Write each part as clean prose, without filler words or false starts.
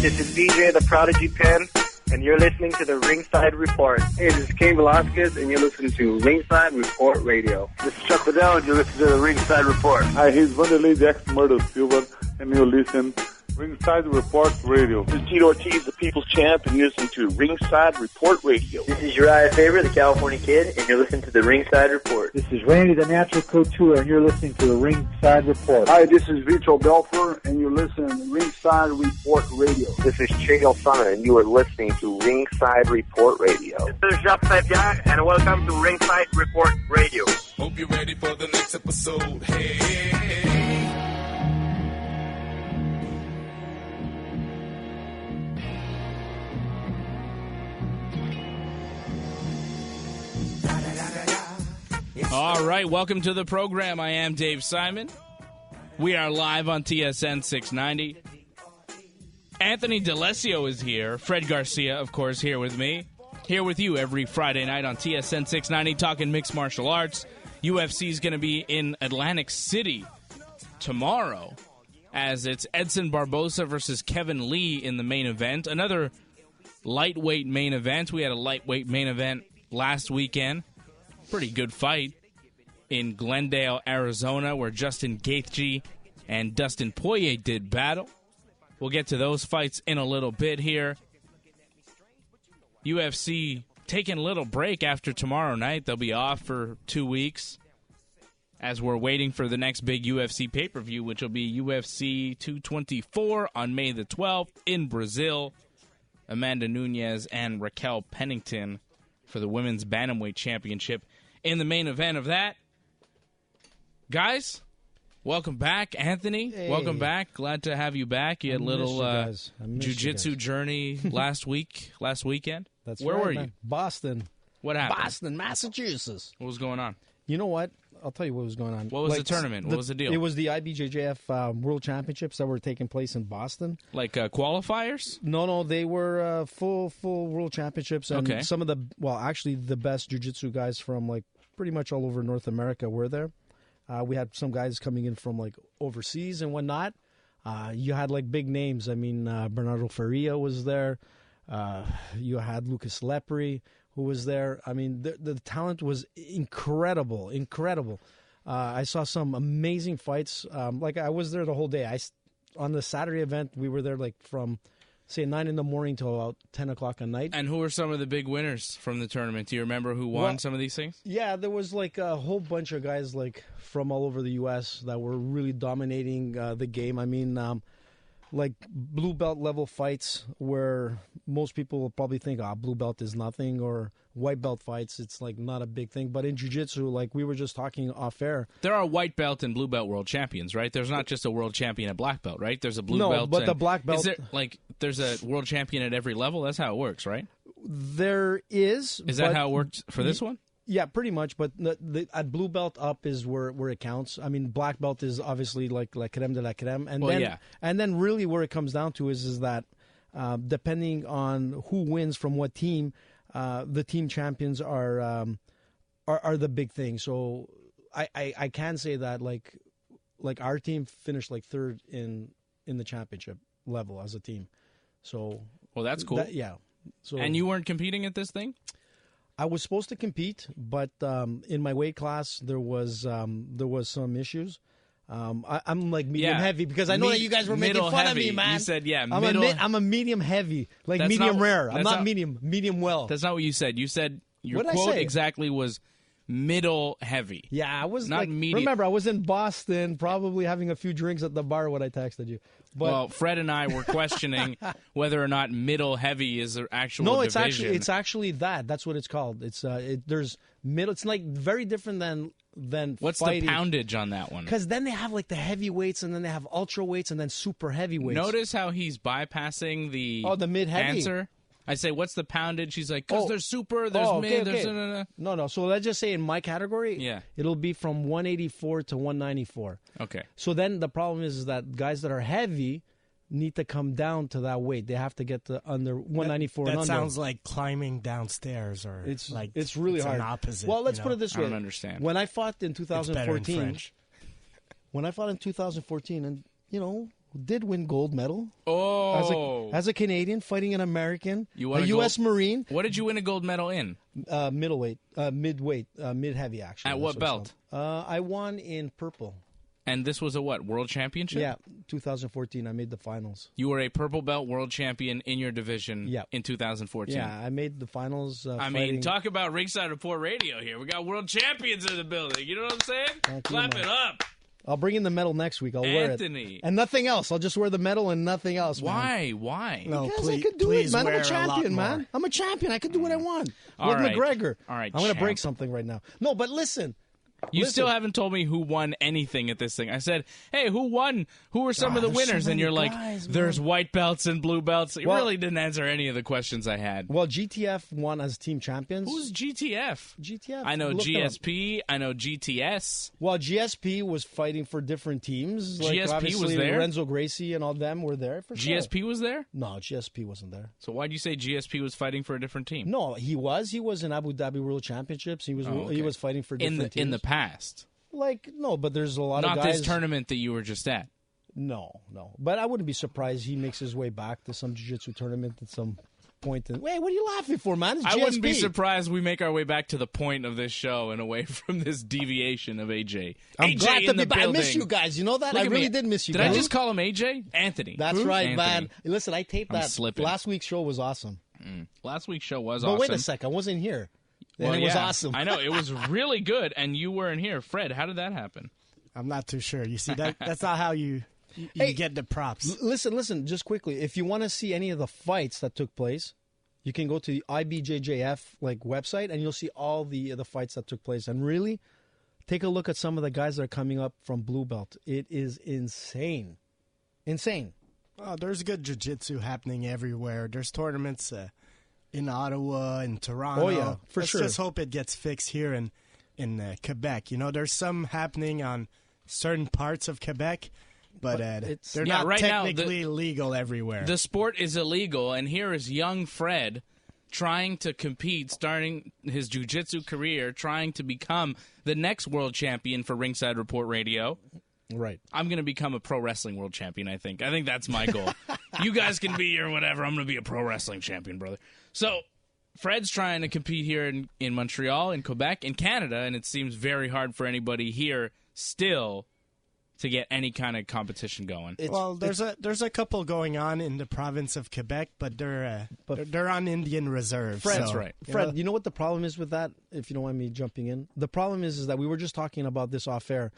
This is DJ the Prodigy Pen, and you're listening to the Ringside Report. Hey, this is Cain Velasquez, and you're listening to Ringside Report Radio. This is Chuck Liddell, and you're listening to the Ringside Report. Hi, he's Vanderlei Jackson Murdo Silva, and you listen Ringside Report Radio. This is Tito Ortiz, the People's Champ, and you're listening to Ringside Report Radio. This is Uriah Faber, the California Kid, and you're listening to the Ringside Report. This is Randy, the Natural Couture, and you're listening to the Ringside Report. Hi, this is Vito Belfer, and you're listening to Ringside Report Radio. This is Chael Sonnen, and you are listening to Ringside Report Radio. This is Jacques Saint-Pierre, and welcome to Ringside Report Radio. Hope you're ready for the next episode. Hey. All right, welcome to the program. I am Dave Simon. We are live on TSN 690. Anthony D'Alesio is here. Fred Garcia, of course, here with me. Here with you every Friday night on TSN 690, talking mixed martial arts. UFC is going to be in Atlantic City tomorrow, as it's Edson Barboza versus Kevin Lee in the main event. Another lightweight main event. We had a lightweight main event last weekend. Pretty good fight in Glendale, Arizona, where Justin Gaethje and Dustin Poirier did battle. We'll get to those fights in a little bit here. UFC taking a little break after tomorrow night. They'll be off for 2 weeks as we're waiting for the next big UFC pay-per-view, which will be UFC 224 on May the 12th in Brazil. Amanda Nunes and Raquel Pennington for the Women's Bantamweight Championship in the main event of that. Guys, welcome back. Anthony, welcome back. Glad to have you back. You had a little jiu-jitsu journey last weekend. That's Where right, were man. you? Boston. What happened? Boston, Massachusetts. What was going on? You know what? I'll tell you what was going on. What was the tournament? What was the deal? It was the IBJJF World Championships that were taking place in Boston. Like qualifiers? No, they were full World Championships. And some of the, actually the best jiu-jitsu guys from like pretty much all over North America were there. We had some guys coming in from like overseas and whatnot. You had like big names. I mean, Bernardo Faria was there. You had Lucas Lepri, who was there. I mean, the talent was incredible. I saw some amazing fights. Like I was there the whole day. On the Saturday event, we were there like from, say, 9 in the morning till about 10 o'clock at night. And who were some of the big winners from the tournament? Do you remember who won some of these things? Yeah, there was like a whole bunch of guys like from all over the U.S. that were really dominating the game. I mean, like blue belt level fights where most people will probably think, blue belt is nothing, or white belt fights, it's like not a big thing. But in jiu-jitsu, like we were just talking off air, there are white belt and blue belt world champions, right? There's not just a world champion at black belt, right? There's a blue belt. No, but the black belt. Is there like there's a world champion at every level? That's how it works, right? There is. Is that how it worked for this one? Yeah, pretty much. But at blue belt up is where it counts. I mean, black belt is obviously like creme de la creme, and then really where it comes down to is that depending on who wins from what team, the team champions are the big thing. So I can say that like our team finished like third in the championship level as a team. So that's cool. So, and you weren't competing at this thing? I was supposed to compete, but in my weight class there was some issues. I'm like medium heavy because I know that you guys were making fun of me, man. You said I'm a medium heavy, like medium rare. I'm not medium well. That's not what you said. You said your quote exactly was middle heavy. Yeah, I was not like, medium. Remember, I was in Boston, probably having a few drinks at the bar when I texted you. But, well, Fred and I were questioning whether or not middle heavy is an actual division. It's actually that. That's what it's called. It's there's middle. It's like very different than what's fighting. The poundage on that one? Because then they have like the heavyweights, and then they have ultra weights, and then super heavyweights. Notice how he's bypassing the mid heavy answer. I say, what's the poundage? He's like, because there's super, there's mid, there's... No. So let's just say in my category, it'll be from 184 to 194. Okay. So then the problem is that guys that are heavy need to come down to that weight. They have to get to under 194 and under. That sounds like climbing downstairs, or it's like it's really hard. An opposite. Well, let's put it this way. I don't understand. When I fought in 2014, and did win gold medal. Oh. As a Canadian fighting an American, a U.S. Marine. What did you win a gold medal in? Middleweight, mid-weight, mid-heavy, actually. At what belt? I won in purple. And this was a what, world championship? Yeah, 2014. I made the finals. You were a purple belt world champion in your division in 2014. Yeah, I made the finals. I mean, talk about Ringside Report Radio here. We got world champions in the building. You know what I'm saying? Clap it up. I'll bring in the medal next week. I'll wear it. And nothing else. I'll just wear the medal and nothing else, man. Why? No, because I could do it, man. I'm a champion, man. I'm a champion. I could do what I want. Look, McGregor. All right, I'm going to break something right now. No, but listen. You still haven't told me who won anything at this thing. I said, hey, who won? Who were some of the winners? And you're like, there's white belts and blue belts. You really didn't answer any of the questions I had. Well, GTF won as team champions. Who's GTF? GTF. I know GSP. I know GTS. Well, GSP was fighting for different teams. Like, GSP was there? Renzo Gracie and all them were there for sure. GSP was there? No, GSP wasn't there. So why'd you say GSP was fighting for a different team? No, he was. He was in Abu Dhabi World Championships. He was fighting for different teams. In the past. No, but there's a lot of guys. Not this tournament that you were just at. No. But I wouldn't be surprised he makes his way back to some jiu-jitsu tournament at some point. Wait, what are you laughing for, man? It's GSP. I wouldn't be surprised we make our way back to the point of this show and away from this deviation of AJ. I'm glad to be back. I miss you guys. You know that? I really did miss you guys. Did I just call him AJ? Anthony. That's right, Anthony. man. Listen, I taped that. Last week's show was awesome. Last week's show was awesome. But wait a sec. I wasn't here. And it was awesome. I know. It was really good, and you weren't here. Fred, how did that happen? I'm not too sure. You see, that's not how you get the props. Listen, just quickly. If you want to see any of the fights that took place, you can go to the IBJJF website, and you'll see all the fights that took place. And really, take a look at some of the guys that are coming up from Blue Belt. It is insane. Insane. Oh, there's good jiu-jitsu happening everywhere. There's tournaments in Ottawa and Toronto. Oh, yeah, for sure. Let's just hope it gets fixed here in Quebec. You know, there's some happening on certain parts of Quebec, but they're not right technically legal everywhere. The sport is illegal, and here is young Fred trying to compete, starting his jiu-jitsu career, trying to become the next world champion for Ringside Report Radio. Right. I'm going to become a pro wrestling world champion, I think. I think that's my goal. You guys can be here or whatever. I'm going to be a pro wrestling champion, brother. So Fred's trying to compete here in Montreal, in Quebec, in Canada, and it seems very hard for anybody here still to get any kind of competition going. There's a couple going on in the province of Quebec, but they're on Indian reserve. That's right. Fred, you know what the problem is with that, if you don't mind me jumping in? The problem is that we were just talking about this off air.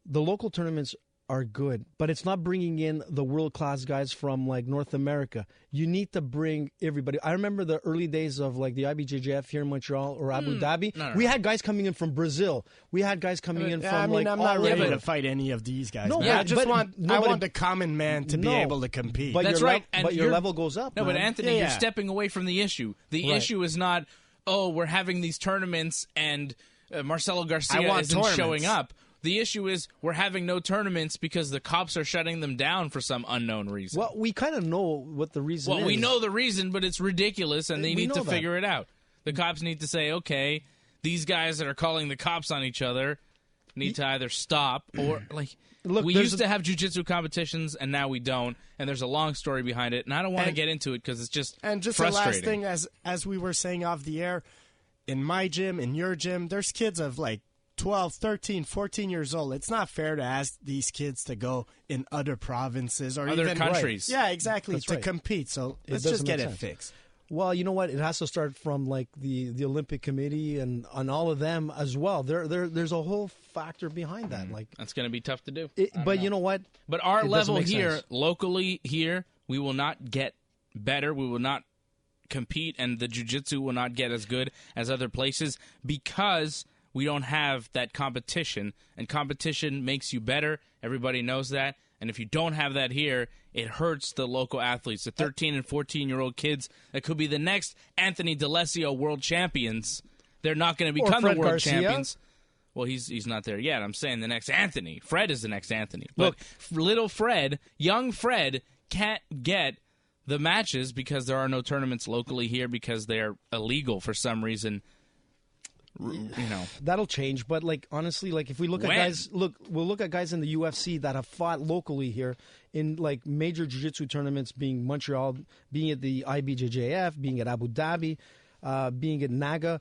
The local tournaments are good, but it's not bringing in the world-class guys from North America. You need to bring everybody. I remember the early days of the IBJJF here in Montreal or Abu Dhabi. No. We had guys coming in from Brazil. We had guys coming in from I'm not ready to fight any of these guys. No, I want the common man to be able to compete. But that's right. But your level goes up. No, man. but Anthony, you're stepping away from the issue. The issue is not, we're having these tournaments and Marcelo Garcia isn't showing up. The issue is we're having no tournaments because the cops are shutting them down for some unknown reason. Well, we kind of know what the reason is. Well, we know the reason, but it's ridiculous, and they need to figure it out. The cops need to say, okay, these guys that are calling the cops on each other need to either stop or, Look, we used to have jiu-jitsu competitions, and now we don't, and there's a long story behind it, and I don't want to get into it because it's just And just frustrating. the last thing, as we were saying off the air, in my gym, in your gym, there's kids of 12, 13, 14 years old. It's not fair to ask these kids to go in other provinces or other even countries. Yeah, exactly, to compete. So let's just get it fixed. Well, you know what? It has to start from the Olympic Committee and all of them as well. There's a whole factor behind that. That's going to be tough to do. But you know what? But our level here, locally here, we will not get better. We will not compete, and the jiu-jitsu will not get as good as other places because we don't have that competition, and competition makes you better. Everybody knows that. And if you don't have that here, it hurts the local athletes, the 13 and 14-year-old kids that could be the next Anthony D'Alesio world champions. They're not going to become the world champions. Well, he's not there yet. I'm saying the next Anthony. Fred is the next Anthony. But little Fred, young Fred, can't get the matches because there are no tournaments locally here because they're illegal for some reason. That'll change, but honestly, if we look at guys, we'll look at guys in the UFC that have fought locally here in like major jiu-jitsu tournaments, being Montreal, being at the IBJJF, being at Abu Dhabi, being at Naga.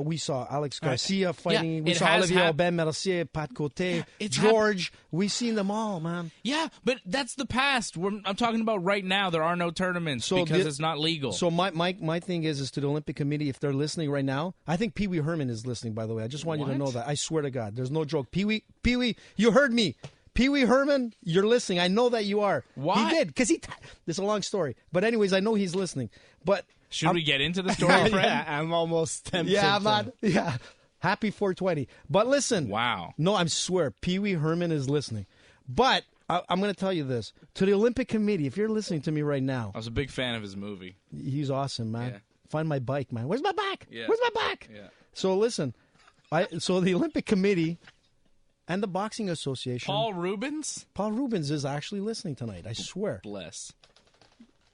We saw Alex Garcia fighting. Yeah, we saw Olivier Ben Mercier, Pat Cote, George. We've seen them all, man. Yeah, but that's the past. I'm talking about right now. There are no tournaments because it's not legal. So my thing is to the Olympic Committee, if they're listening right now, I think Pee Wee Herman is listening, by the way. I just want you to know that. I swear to God. There's no joke. Pee Wee, you heard me. Pee Wee Herman, you're listening. I know that you are. Why? He did, because this is a long story. But anyways, I know he's listening. But should we get into the story, Fred? Yeah, I'm almost tempted. Yeah, I'm not. Yeah. Happy 420. But listen. Wow. No, I swear, Pee Wee Herman is listening. But I'm going to tell you this. To the Olympic Committee, if you're listening to me right now. I was a big fan of his movie. He's awesome, man. Yeah. Find my bike, man. Where's my bike? Yeah. Where's my bike? Yeah. So listen. So the Olympic Committee and the Boxing Association. Paul Rubens is actually listening tonight. I swear. Bless.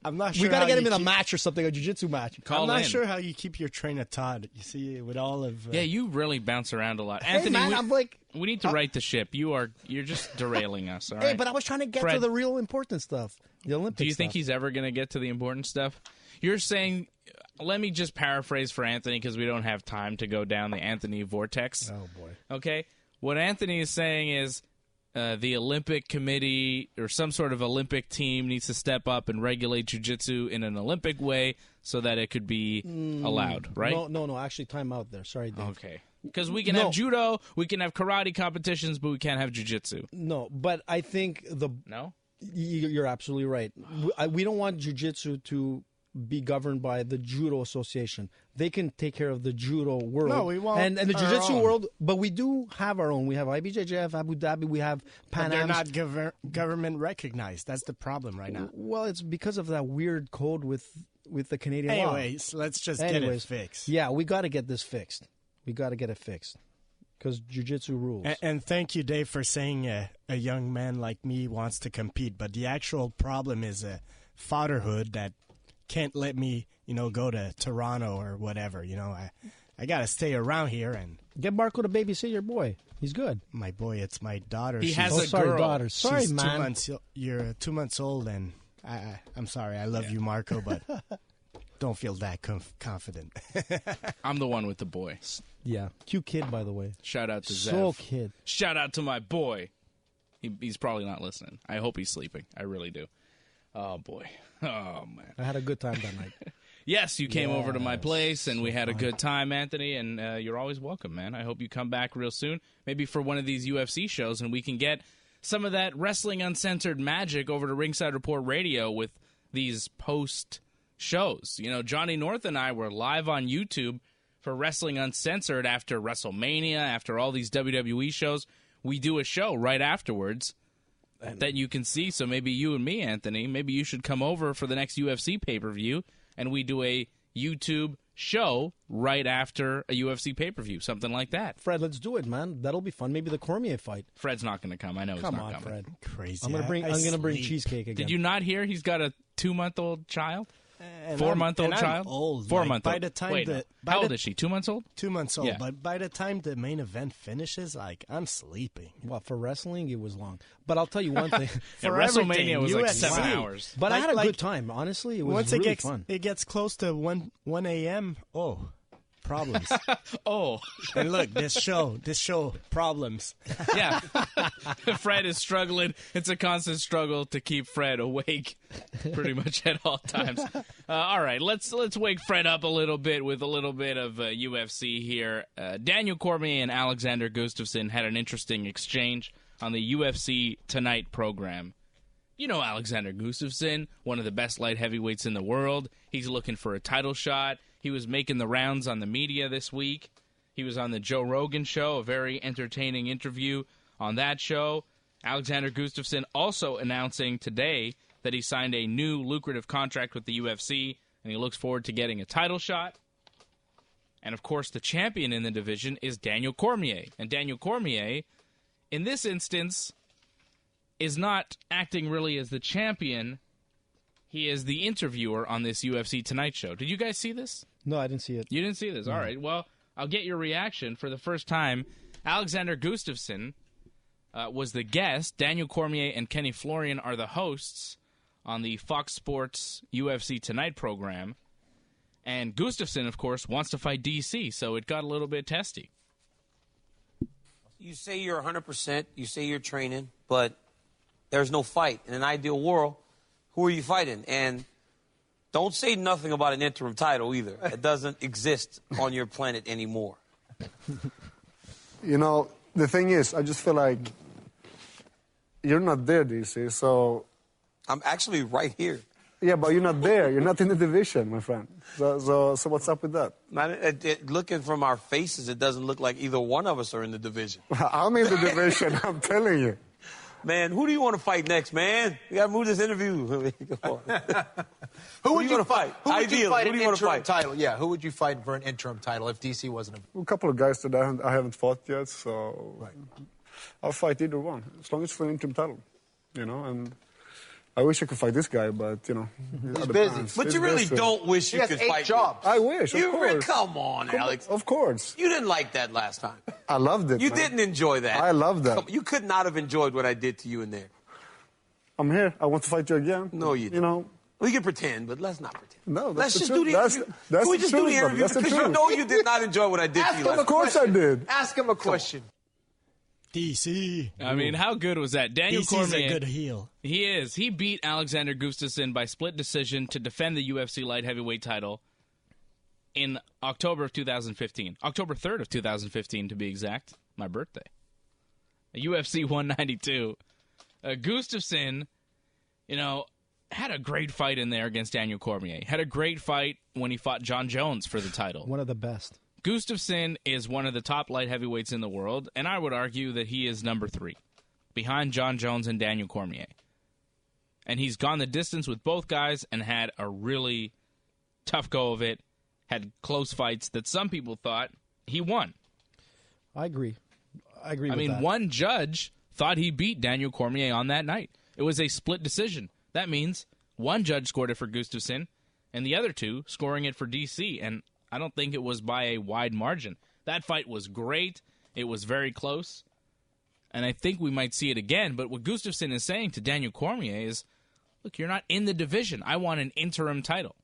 I'm not sure. We got to get him in a match or something, a jiu-jitsu match. I'm not sure how you keep your train of thought. You see, with all of yeah, you really bounce around a lot, hey, Anthony. Man, we need to right the ship. You're just derailing us. All right? Hey, but I was trying to get to the real important stuff, the Olympics. Do you think he's ever going to get to the important stuff? You're saying. Let me just paraphrase for Anthony because we don't have time to go down the Anthony vortex. Oh boy. Okay, what Anthony is saying is. The Olympic Committee or some sort of Olympic team needs to step up and regulate jiu-jitsu in an Olympic way so that it could be allowed, right? No. Actually, time out there. Sorry, Dave. Okay. Because we can have judo, we can have karate competitions, but we can't have jiu-jitsu. No, but I think No? You're absolutely right. We don't want jiu-jitsu to be governed by the Judo Association. They can take care of the judo world. No, we won't. And the jiu-jitsu world, but we do have our own. We have IBJJF, Abu Dhabi, we have Pan Am. They're not government recognized. That's the problem right now. Well, it's because of that weird code with the Canadian law. Anyways, let's just get it fixed. Yeah, we got to get this fixed. We got to get it fixed. Because jiu-jitsu rules. And thank you, Dave, for saying a young man like me wants to compete. But the actual problem is fatherhood that can't let me, go to Toronto or whatever. I got to stay around here and get Marco to babysit your boy. He's good. My boy, it's my daughter. He has a girl. Daughter. Sorry, She's man. You're 2 months old, and I'm sorry. I love you, Marco, but don't feel that confident. I'm the one with the boy. Yeah, cute kid, by the way. Shout out to Zev. So kid. Shout out to my boy. He's probably not listening. I hope he's sleeping. I really do. Oh boy. Oh, man. I had a good time that night. Yes, you came over to my place, and we had a good time, Anthony, and you're always welcome, man. I hope you come back real soon, maybe for one of these UFC shows, and we can get some of that Wrestling Uncensored magic over to Ringside Report Radio with these post-shows. Johnny North and I were live on YouTube for Wrestling Uncensored after WrestleMania, after all these WWE shows. We do a show right afterwards that you can see. So maybe you and me, Anthony, maybe you should come over for the next UFC pay-per-view, and we do a YouTube show right after a UFC pay-per-view, something like that. Fred, let's do it, man. That'll be fun. Maybe the Cormier fight. Fred's not going to come. I know he's not coming. Come on, Fred. Crazy. I'm gonna bring cheesecake again. Did you not hear he's got a 2-month-old child? 4-month-old child? I'm old. 4-month-old. By the time how old is she? 2 months old? 2 months old. Yeah. But by the time the main event finishes, I'm sleeping. Well, for wrestling, it was long. But I'll tell you one thing. For WrestleMania was like 7 hours. But I had a good time. Honestly, it was really fun. It gets close to 1 a.m. Oh, problems. Oh. And look, this show, problems. Yeah. Fred is struggling. It's a constant struggle to keep Fred awake pretty much at all times. All right, let's wake Fred up a little bit with a little bit of UFC here. Daniel Cormier and Alexander Gustafsson had an interesting exchange on the UFC Tonight program. Alexander Gustafsson, one of the best light heavyweights in the world. He's looking for a title shot. He was making the rounds on the media this week. He was on the Joe Rogan show, a very entertaining interview on that show. Alexander Gustafsson also announcing today that he signed a new lucrative contract with the UFC, and he looks forward to getting a title shot. And, of course, the champion in the division is Daniel Cormier. And Daniel Cormier, in this instance, is not acting really as the champion. He is the interviewer on this UFC Tonight show. Did you guys see this? No, I didn't see it. You didn't see this? No. All right. Well, I'll get your reaction. For the first time, Alexander Gustafsson was the guest. Daniel Cormier and Kenny Florian are the hosts on the Fox Sports UFC Tonight program. And Gustafsson, of course, wants to fight DC, so it got a little bit testy. You say you're 100%, you say you're training, but there's no fight. In an ideal world, who are you fighting? And don't say nothing about an interim title either. It doesn't exist on your planet anymore. You know, the thing is, I just feel like you're not there, DC, so... I'm actually right here. Yeah, but you're not there. You're not in the division, my friend. So what's up with that? Man, looking from our faces, it doesn't look like either one of us are in the division. I'm in the division, I'm telling you. Man, who do you want to fight next, man? We got to move this interview. Come on. Who would you fight? Who would you fight an interim title? Yeah, who would you fight for an interim title if DC wasn't a couple of guys that I haven't fought yet, so right. I'll fight either one, as long as it's for an interim title, you know, and... I wish I could fight this guy, but, you know... He's busy. But you really don't wish you could fight jobs. I wish, of course. Come on, Alex. Of course. You didn't like that last time. I loved it, You didn't enjoy that. I loved that. You could not have enjoyed what I did to you in there. I'm here. I want to fight you again. No, you didn't. You know... We can pretend, but let's not pretend. No, let's that's just the do the truth. interview. That's Can we just do the interview? That's the Because you truth. know you did not enjoy what I did to you last time. Of course I did. Ask him a question. DC. I mean, how good was that? Daniel DC's Cormier. a good heel. He is. He beat Alexander Gustafsson by split decision to defend the UFC light heavyweight title in October of 2015. October 3rd of 2015, to be exact. My birthday. UFC 192. Gustafsson, you know, had a great fight in there against Daniel Cormier. Had a great fight when he fought John Jones for the title. One of the best. Gustafsson is one of the top light heavyweights in the world, and I would argue that he is number 3, behind John Jones and Daniel Cormier. And he's gone the distance with both guys and had a really tough go of it, had close fights that some people thought he won. I agree. I agree I with mean, that. one judge thought he beat Daniel Cormier on that night. It was a split decision. That means one judge scored it for Gustafsson, and the other two scoring it for DC, and I don't think it was by a wide margin. That fight was great. It was very close. And I think we might see it again. But what Gustafsson is saying to Daniel Cormier is, look, you're not in the division. I want an interim title.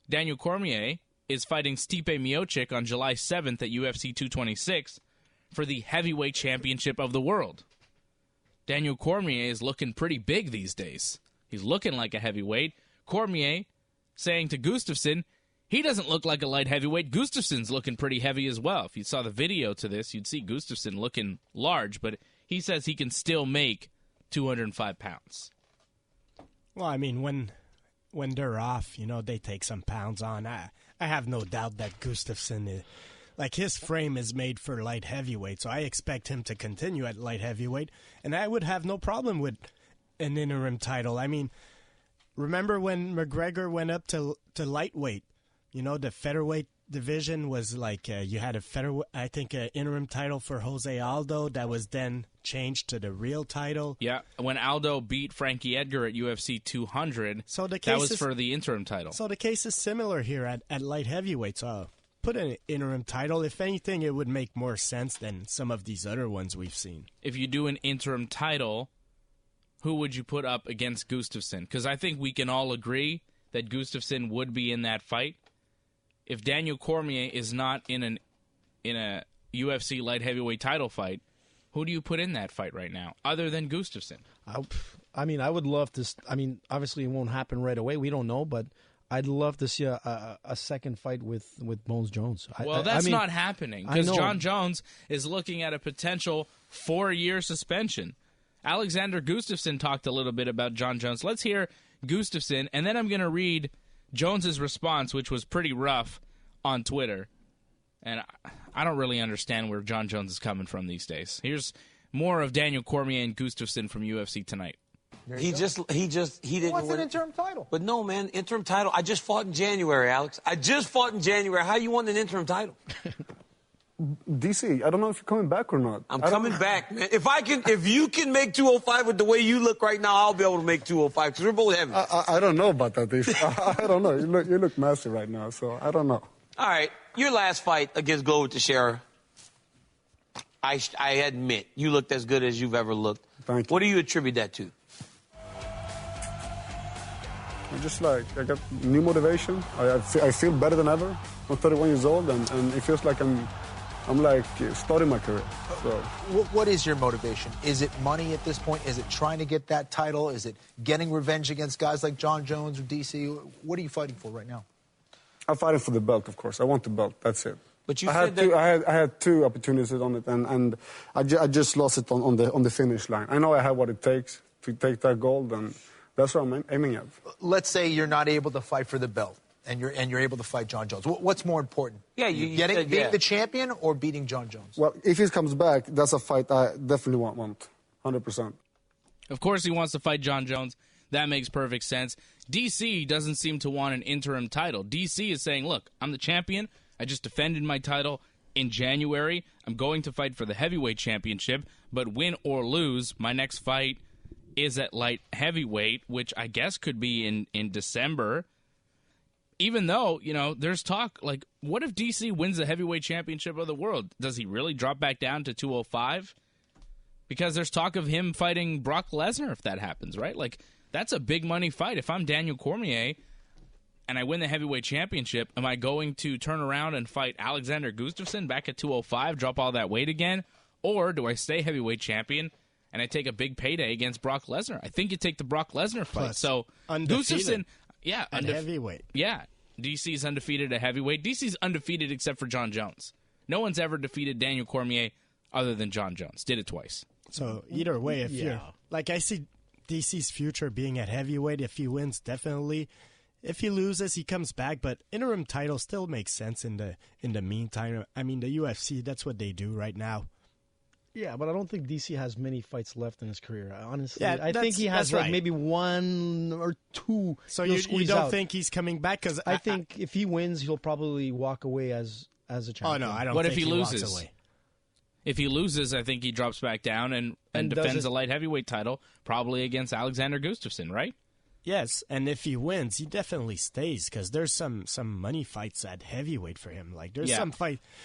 Daniel Cormier is fighting Stipe Miocic on July 7th at UFC 226 for the heavyweight championship of the world. Daniel Cormier is looking pretty big these days. He's looking like a heavyweight. Cormier saying to Gustafsson, he doesn't look like a light heavyweight. Gustafsson's looking pretty heavy as well. If you saw the video to this, you'd see Gustafsson looking large, but he says he can still make 205 pounds. Well, I mean, when they're off, you know, they take some pounds on. I have no doubt that Gustafsson, like, his frame is made for light heavyweight, so I expect him to continue at light heavyweight, and I would have no problem with an interim title. I mean, remember when McGregor went up to lightweight? You know, the featherweight division was like you had an interim title for Jose Aldo that was then changed to the real title. Yeah, when Aldo beat Frankie Edgar at UFC 200, so that was for the interim title. So the case is similar here at light heavyweight. So put an interim title. If anything, it would make more sense than some of these other ones we've seen. If you do an interim title, who would you put up against Gustafsson? Because I think we can all agree that Gustafsson would be in that fight. If Daniel Cormier is not in a UFC light heavyweight title fight, who do you put in that fight right now, other than Gustafsson? I mean, I would love to. I mean, obviously, it won't happen right away. We don't know, but I'd love to see a second fight with Bones Jones. Well, that's not happening because John Jones is looking at a potential 4-year suspension. Alexander Gustafsson talked a little bit about John Jones. Let's hear Gustafsson, and then I'm going to read Jones's response, which was pretty rough on Twitter. And I don't really understand where John Jones is coming from these days. Here's more of Daniel Cormier and Gustafsson from UFC Tonight. He didn't wants win an interim title. But no, man, interim title. I just fought in January, Alex. I just fought in January. How you want an interim title? DC, I don't know if you're coming back or not. I'm coming back, man. If you can make 205 with the way you look right now, I'll be able to make 205 because we're both heavy. I don't know about that, DC. I don't know. You look massive right now, so I don't know. All right, your last fight against Glover Teixeira. I admit, you looked as good as you've ever looked. Thank you. What do you attribute that to? I'm just like, I got new motivation. I feel better than ever. I'm 31 years old, and it feels like I'm like starting my career. So, What is your motivation? Is it money at this point? Is it trying to get that title? Is it getting revenge against guys like John Jones or DC? What are you fighting for right now? I'm fighting for the belt, of course. I want the belt. That's it. But you I had two opportunities on it, and I just lost it on the finish line. I know I have what it takes to take that gold, and that's what I'm aiming at. Let's say you're not able to fight for the belt, and you're able to fight John Jones. What's more important? Yeah, beating the champion or beating John Jones? Well, if he comes back, that's a fight I definitely want 100%. Of course he wants to fight John Jones. That makes perfect sense. DC doesn't seem to want an interim title. DC is saying, look, I'm the champion. I just defended my title in January. I'm going to fight for the heavyweight championship, but win or lose, my next fight is at light heavyweight, which I guess could be in December. Even though, there's talk, like, what if DC wins the heavyweight championship of the world? Does he really drop back down to 205? Because there's talk of him fighting Brock Lesnar if that happens, right? Like, that's a big money fight. If I'm Daniel Cormier and I win the heavyweight championship, am I going to turn around and fight Alexander Gustafsson back at 205, drop all that weight again? Or do I stay heavyweight champion and I take a big payday against Brock Lesnar? I think you take the Brock Lesnar fight. Plus, so undefeated. Gustafsson, at heavyweight. Yeah, DC's undefeated at heavyweight. DC's undefeated except for John Jones. No one's ever defeated Daniel Cormier other than John Jones. Did it twice. So either way, if you're like, I see DC's future being at heavyweight. If he wins, definitely. If he loses, he comes back. But interim title still makes sense in the meantime. I mean, the UFC, that's what they do right now. Yeah, but I don't think DC has many fights left in his career. Honestly, Yeah, I think he has right. maybe one or two. So he'll you squeeze don't out. think he's coming back? Because I think if he wins, he'll probably walk away as a champion. Oh no, I don't. What think if he walks loses? away. If he loses, I think he drops back down and defends the light heavyweight title, probably against Alexander Gustafsson, right? Yes, and if he wins, he definitely stays because there's some money fights at heavyweight for him. Like there's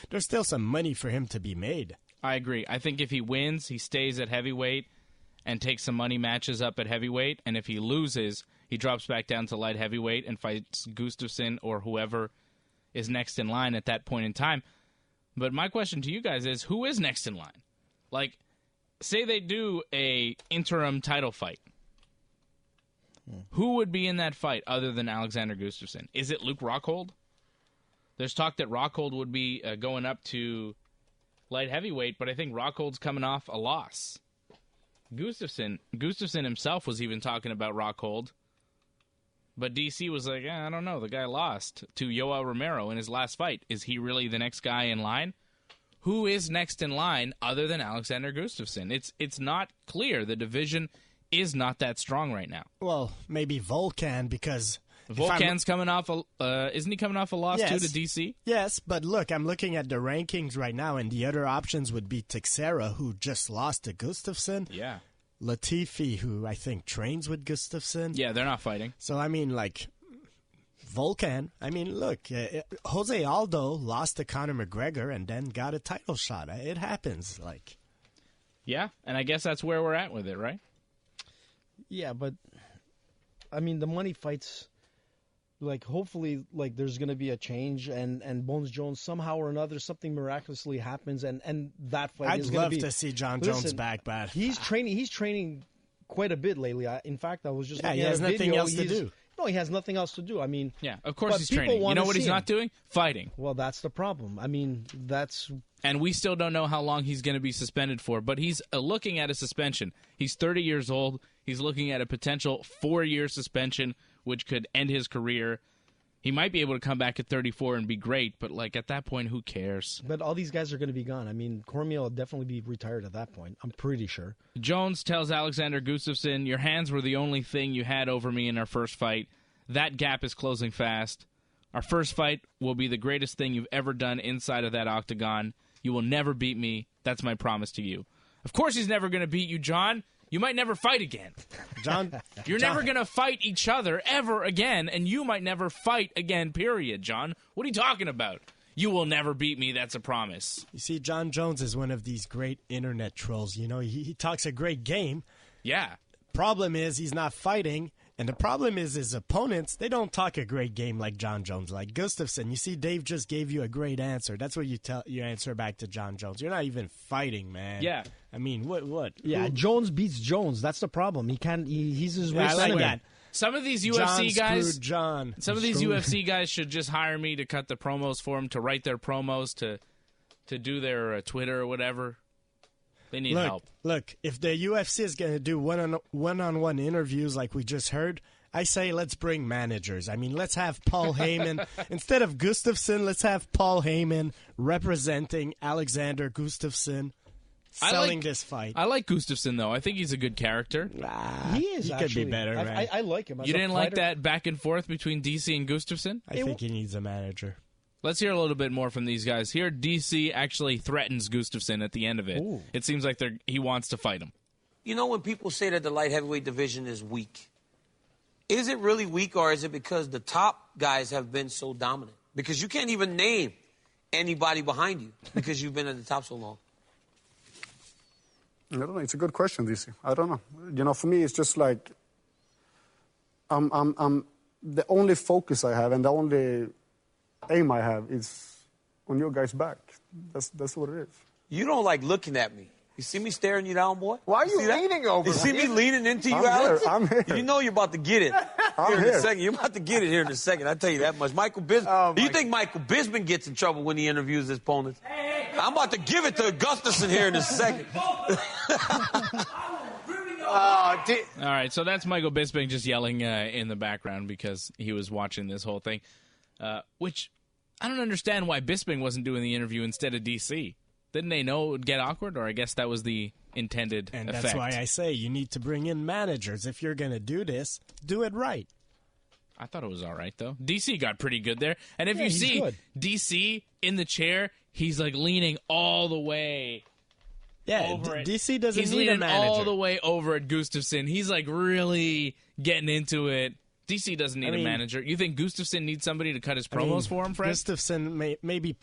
there's still some money for him to be made. I agree. I think if he wins, he stays at heavyweight and takes some money matches up at heavyweight, and if he loses, he drops back down to light heavyweight and fights Gustafsson or whoever is next in line at that point in time. But my question to you guys is, who is next in line? Like, say they do a interim title fight. Who would be in that fight other than Alexander Gustafsson? Is it Luke Rockhold? There's talk that Rockhold would be going up to light heavyweight, but I think Rockhold's coming off a loss. Gustafsson himself was even talking about Rockhold, but DC was like, I don't know, the guy lost to Yoel Romero in his last fight. Is he really the next guy in line? Who is next in line other than Alexander Gustafsson? It's not clear. The division is not that strong right now. Well, maybe Volkan because Volkan's coming off isn't he coming off a loss too to DC? Yes, but look, I'm looking at the rankings right now, and the other options would be Teixeira, who just lost to Gustafsson. Yeah. Latifi, who I think trains with Gustafsson. Yeah, they're not fighting. So, I mean, like, Volkan. I mean, look, Jose Aldo lost to Conor McGregor and then got a title shot. It happens. Like, yeah, and I guess that's where we're at with it, right? Yeah, but, I mean, the money fights... Like, hopefully, like, there's going to be a change, and Bones Jones, somehow or another, something miraculously happens, and that fight is going to be... I'd love to see John Jones back, but... He's training quite a bit lately. In fact, I was just looking he has at a nothing video. else to do. No, he has nothing else to do. I mean... Yeah, of course he's training. You know what he's not doing? Fighting. Well, that's the problem. I mean, that's... And we still don't know how long he's going to be suspended for, but he's looking at a suspension. He's 30 years old. He's looking at a potential 4-year suspension, which could end his career. He might be able to come back at 34 and be great, but like at that point, who cares? But all these guys are going to be gone. I mean, Cormier will definitely be retired at that point. I'm pretty sure. Jones tells Alexander Gustafsson, your hands were the only thing you had over me in our first fight. That gap is closing fast. Our first fight will be the greatest thing you've ever done inside of that octagon. You will never beat me. That's my promise to you. Of course he's never going to beat you, John. You might never fight again. You're never going to fight each other ever again, and you might never fight again, period, John. What are you talking about? you will never beat me, that's a promise. You see, John Jones is one of these great internet trolls. You know, he talks a great game. Yeah. Problem is he's not fighting, and the problem is his opponents, they don't talk a great game like John Jones, like Gustafsson. You see, Dave just gave you a great answer. That's what you answer back to John Jones. You're not even fighting, man. Yeah. I mean, what? Yeah, Jones beats Jones. That's the problem. He can't. He's his worst I like enemy. that. Some of these UFC guys, John. Some of these UFC guys should just hire me to cut the promos for them, to write their promos, to do their Twitter or whatever. They need help. Look, if the UFC is going to do one-on-one interviews like we just heard, I say let's bring managers. I mean, let's have Paul Heyman. Instead of Gustafsson, let's have Paul Heyman representing Alexander Gustafsson selling this fight. I like Gustafsson, though. I think he's a good character. He is, He actually. could be better, man. I like him. As You a didn't fighter. like that back and forth between DC and Gustafsson? I think he needs a manager. Let's hear a little bit more from these guys. Here, DC actually threatens Gustafsson at the end of it. Ooh. It seems like he wants to fight him. You know when people say that the light heavyweight division is weak, is it really weak, or is it because the top guys have been so dominant? Because you can't even name anybody behind you because you've been at the top so long. I don't know. It's a good question, DC. I don't know. You know, for me, it's just like I'm the only focus I have and the only aim I have is on your guys' back. That's what it is. You don't like looking at me. You see me staring you down, boy? Why are you leaning over You see me leaning into you, I'm Alex? here. I'm here. You know you're about to get it I'm in a here. second. You're about to get it here in a second. I tell you that much. Michael Bisping. Do you think Michael Bisping gets in trouble when he interviews his opponents? I'm about to give it to Gustafsson here in a second. All right, so that's Michael Bisping just yelling in the background because he was watching this whole thing, which I don't understand why Bisping wasn't doing the interview instead of DC. Didn't they know it would get awkward, or I guess that was the intended And effect? that's why I say you need to bring in managers. If you're going to do this, do it right. I thought it was all right, though. DC got pretty good there. And if you he's see good. DC in the chair, he's like leaning all the way over it. DC doesn't He's need leaning a manager. all the way over at Gustafsson. He's like really getting into it. DC doesn't need a manager. You think Gustafsson needs somebody to cut his promos for him, Fred? Gustafsson maybe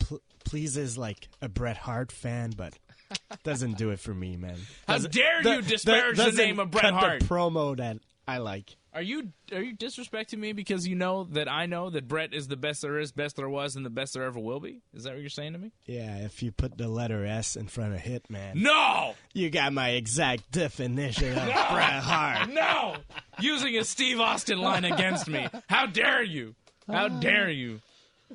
pleases like a Bret Hart fan, but doesn't do it for me, man. How dare you disparage the name of Bret Hart? The promo that I like. Are you disrespecting me because you know that I know that Bret is the best there is, best there was, and the best there ever will be? Is that what you're saying to me? Yeah, if you put the letter S in front of Hitman. No! You got my exact definition of Bret Hart. No! Using a Steve Austin line against me. How dare you? How dare you?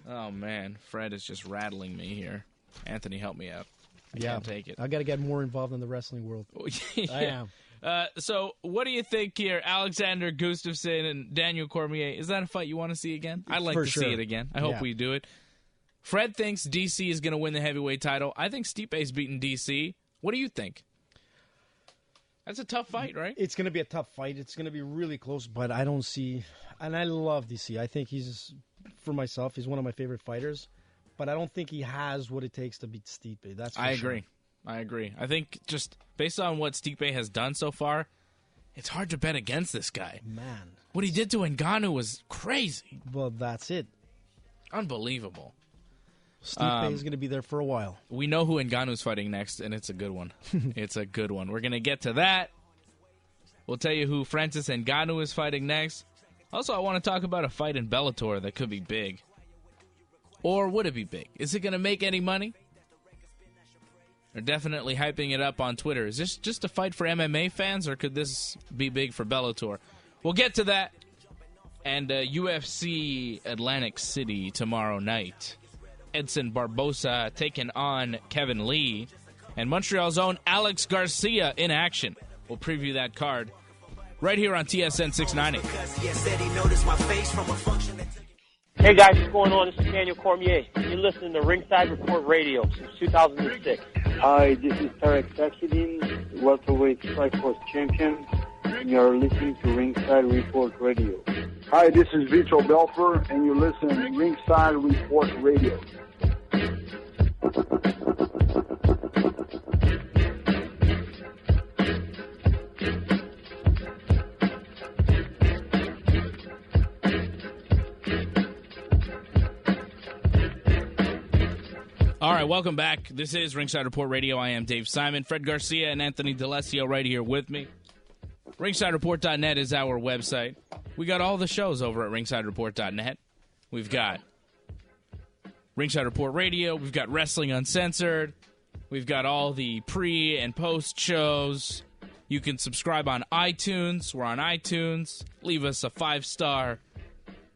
Oh, man. Fred is just rattling me here. Anthony, help me out. I can't take it. I got to get more involved in the wrestling world. Yeah. I am. So, what do you think here? Alexander Gustafsson and Daniel Cormier. Is that a fight you want to see again? I'd like to see it again. I hope we do it. Fred thinks DC is going to win the heavyweight title. I think Stipe's beating DC. What do you think? That's a tough fight, right? It's going to be a tough fight. It's going to be really close, but I don't see... And I love DC. I think he's, for myself, he's one of my favorite fighters. But I don't think he has what it takes to beat Stipe. That's for sure. I agree. I think just based on what Stipe has done so far, it's hard to bet against this guy. Man. What he did to Ngannou was crazy. Well, that's it. Unbelievable. Stipe is going to be there for a while. We know who Ngannou's fighting next, and it's a good one. It's a good one. We're going to get to that. We'll tell you who Francis Ngannou is fighting next. Also, I want to talk about a fight in Bellator that could be big. Or would it be big? Is it going to make any money? They're definitely hyping it up on Twitter. Is this just a fight for MMA fans, or could this be big for Bellator? We'll get to that. And UFC Atlantic City tomorrow night. Edson Barboza taking on Kevin Lee. And Montreal's own Alex Garcia in action. We'll preview that card right here on TSN 690. Hey guys, what's going on? This is Daniel Cormier. You're listening to Ringside Report Radio since 2006. Hi, this is Tarek Saksidin, welterweight Strikeforce champion, and you're listening to Ringside Report Radio. Hi, this is Vitor Belfer, and you're listening to Ringside Report Radio. welcome back. This is Ringside Report Radio. I am Dave Simon. Fred Garcia and Anthony D'Alesio right here with me. RingsideReport.net is our website. We got all the shows over at RingsideReport.net. We've got Ringside Report Radio. We've got Wrestling Uncensored. We've got all the pre- and post shows. You can subscribe on iTunes. We're on iTunes. Leave us a 5-star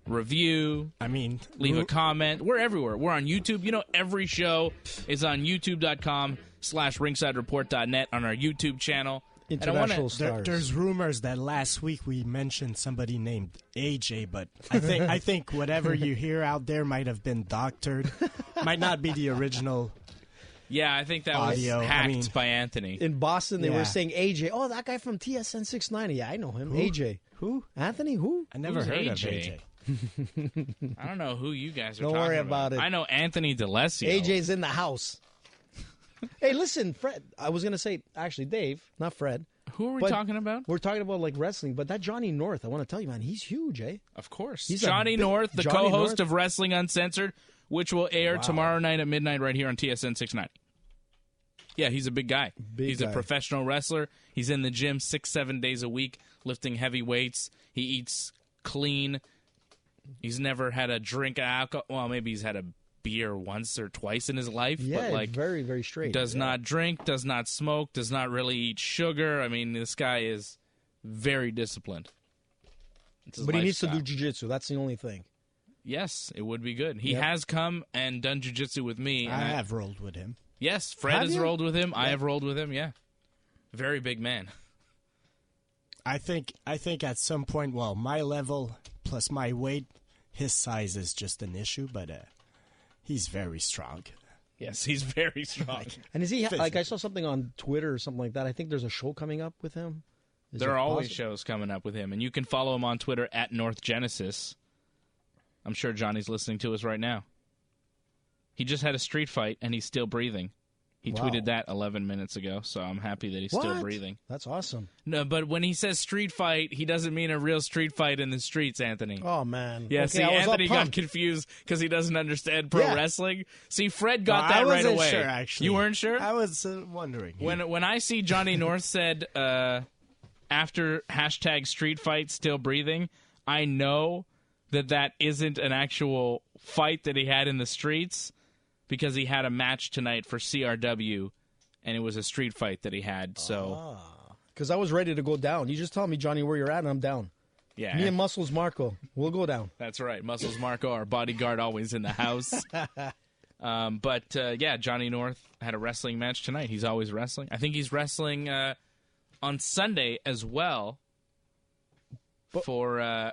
review. Leave a comment. We're everywhere. We're on YouTube. You know, every show is on youtube.com/ringsidereport.net on our YouTube channel. International stars. There's rumors that last week we mentioned somebody named AJ, but I think whatever you hear out there might have been doctored. Might not be the original. Yeah, I think that audio. was hacked by Anthony. In Boston, they were saying AJ. Oh, that guy from TSN 690. Yeah, I know him. Who? AJ. Who? Anthony? Who? I never heard of AJ. I don't know who you guys are Don't talking worry about it. I know Anthony D'Alesio. AJ's in the house. Hey, listen, Fred. I was going to say, actually, Dave, not Fred. Who are we talking about? We're talking about, like, wrestling, but that Johnny North, I want to tell you, man, he's huge, eh? Of course. He's Johnny North, the Johnny co-host North? of Wrestling Uncensored, which will air tomorrow night at midnight right here on TSN 690. Yeah, he's a big guy. He's a professional wrestler. He's in the gym 6-7 days a week, lifting heavy weights. He eats clean. He's never had a drink of alcohol. Well, maybe he's had a beer once or twice in his life. Yeah, but like very, very straight. Does not drink, does not smoke, does not really eat sugar. I mean, this guy is very disciplined. But he needs to do jiu-jitsu. That's the only thing. Yes, it would be good. He has come and done jiu-jitsu with me. I have rolled with him. Yes, Fred has rolled with him. I have rolled with him, yeah. Very big man. I think at some point, well, my level plus my weight, his size is just an issue, but he's very strong. Yes, he's very strong. And is he, like, I saw something on Twitter or something like that. I think there's a show coming up with him. There are always shows coming up with him, and you can follow him on Twitter at North Genesis. I'm sure Johnny's listening to us right now. He just had a street fight, and he's still breathing. He tweeted that 11 minutes ago, so I'm happy that he's still breathing. That's awesome. No, but when he says street fight, he doesn't mean a real street fight in the streets, Anthony. Oh, man. Yeah, okay, see, Anthony got confused because he doesn't understand pro wrestling. See, Fred got that right away. Sure, actually. You weren't sure? I was wondering. When I see Johnny North said, after hashtag street fight still breathing, I know that isn't an actual fight that he had in the streets, because he had a match tonight for CRW, and it was a street fight that he had. So, because I was ready to go down. You just tell me, Johnny, where you're at, and I'm down. Yeah, me and Muscles Marco, we'll go down. That's right, Muscles Marco, our bodyguard, always in the house. But Johnny North had a wrestling match tonight. He's always wrestling. I think he's wrestling on Sunday as well for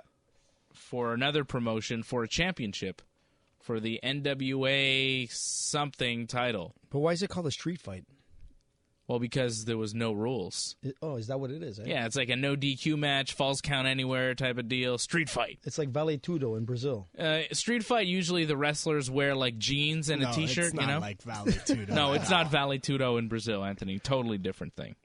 another promotion for a championship. For the NWA something title. But why is it called a street fight? Well, because there was no rules. Is that what it is? Eh? Yeah, it's like a no DQ match, falls count anywhere type of deal. Street fight. It's like Vale Tudo in Brazil. Street fight, usually the wrestlers wear like jeans and a T-shirt. It's not you know? like Vale Tudo. No, it's not Vale Tudo in Brazil, Anthony. Totally different thing.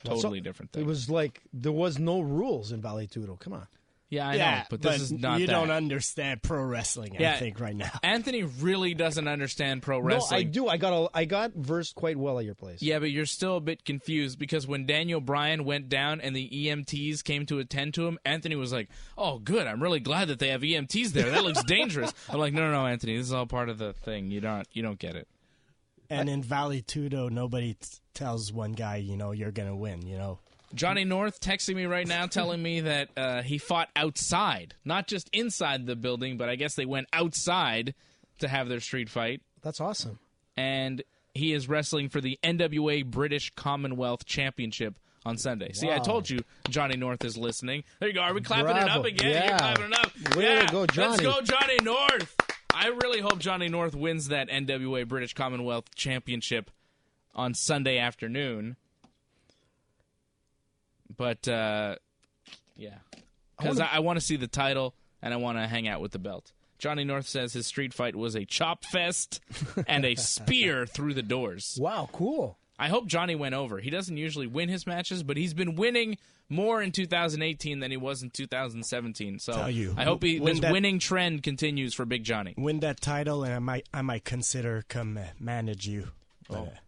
Different thing. It was like there was no rules in Vale Tudo. Come on. Yeah, I know, but this is not you that. don't understand pro wrestling, I think, right now. Anthony really doesn't understand pro wrestling. No, I do. I got versed quite well at your place. Yeah, but you're still a bit confused because when Daniel Bryan went down and the EMTs came to attend to him, Anthony was like, oh, good, I'm really glad that they have EMTs there. That looks dangerous. I'm like, no, Anthony, this is all part of the thing. You don't get it. And in Vale Tudo, nobody tells one guy, you're going to win, Johnny North texting me right now telling me that he fought outside, not just inside the building, but I guess they went outside to have their street fight. That's awesome. And he is wrestling for the NWA British Commonwealth Championship on Sunday. See, I told you Johnny North is listening. There you go. Are we clapping it up again? Yeah. You're clapping it up. Way to go, Johnny. Let's go, Johnny North. I really hope Johnny North wins that NWA British Commonwealth Championship on Sunday afternoon. But, because I want to see the title, and I want to hang out with the belt. Johnny North says his street fight was a chop fest and a spear through the doors. Wow, cool. I hope Johnny went over. He doesn't usually win his matches, but he's been winning more in 2018 than he was in 2017. So I hope this winning trend continues for Big Johnny. Win that title, and I might consider come manage you.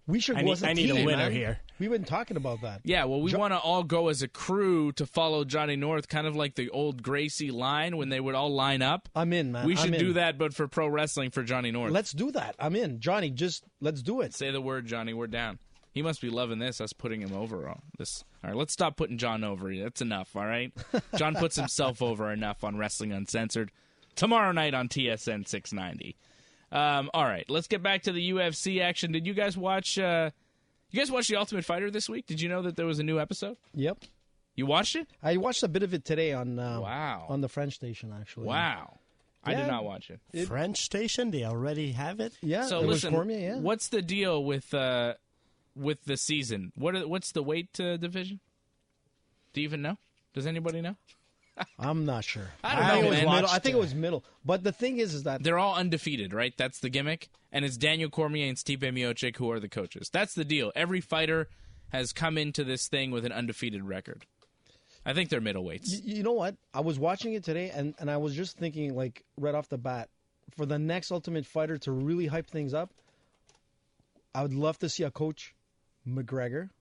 We should. I need a winner here. We've been talking about that. Yeah, well, we want to all go as a crew to follow Johnny North, kind of like the old Gracie line when they would all line up. I'm in, man. We should do that, but for pro wrestling for Johnny North. Let's do that. I'm in. Johnny, just let's do it. Say the word, Johnny. We're down. He must be loving this, us putting him over on this. All right, let's stop putting John over. That's enough, all right? John puts himself over enough on Wrestling Uncensored. Tomorrow night on TSN 690. All right, let's get back to the UFC action. Did you guys watch The Ultimate Fighter this week? Did you know that there was a new episode? Yep. You watched it? I watched a bit of it today on the French station, actually. Wow. I did not watch it. French station? They already have it? Yeah. So listen, Cormier, what's the deal with the season? What's the weight division? Do you even know? Does anybody know? I'm not sure. I don't know, man. I think it was middle. But the thing is that they're all undefeated, right? That's the gimmick. And it's Daniel Cormier and Stipe Miocic who are the coaches. That's the deal. Every fighter has come into this thing with an undefeated record. I think they're middleweights. You know what? I was watching it today, and I was just thinking, like, right off the bat, for the next Ultimate Fighter to really hype things up, I would love to see a coach, McGregor.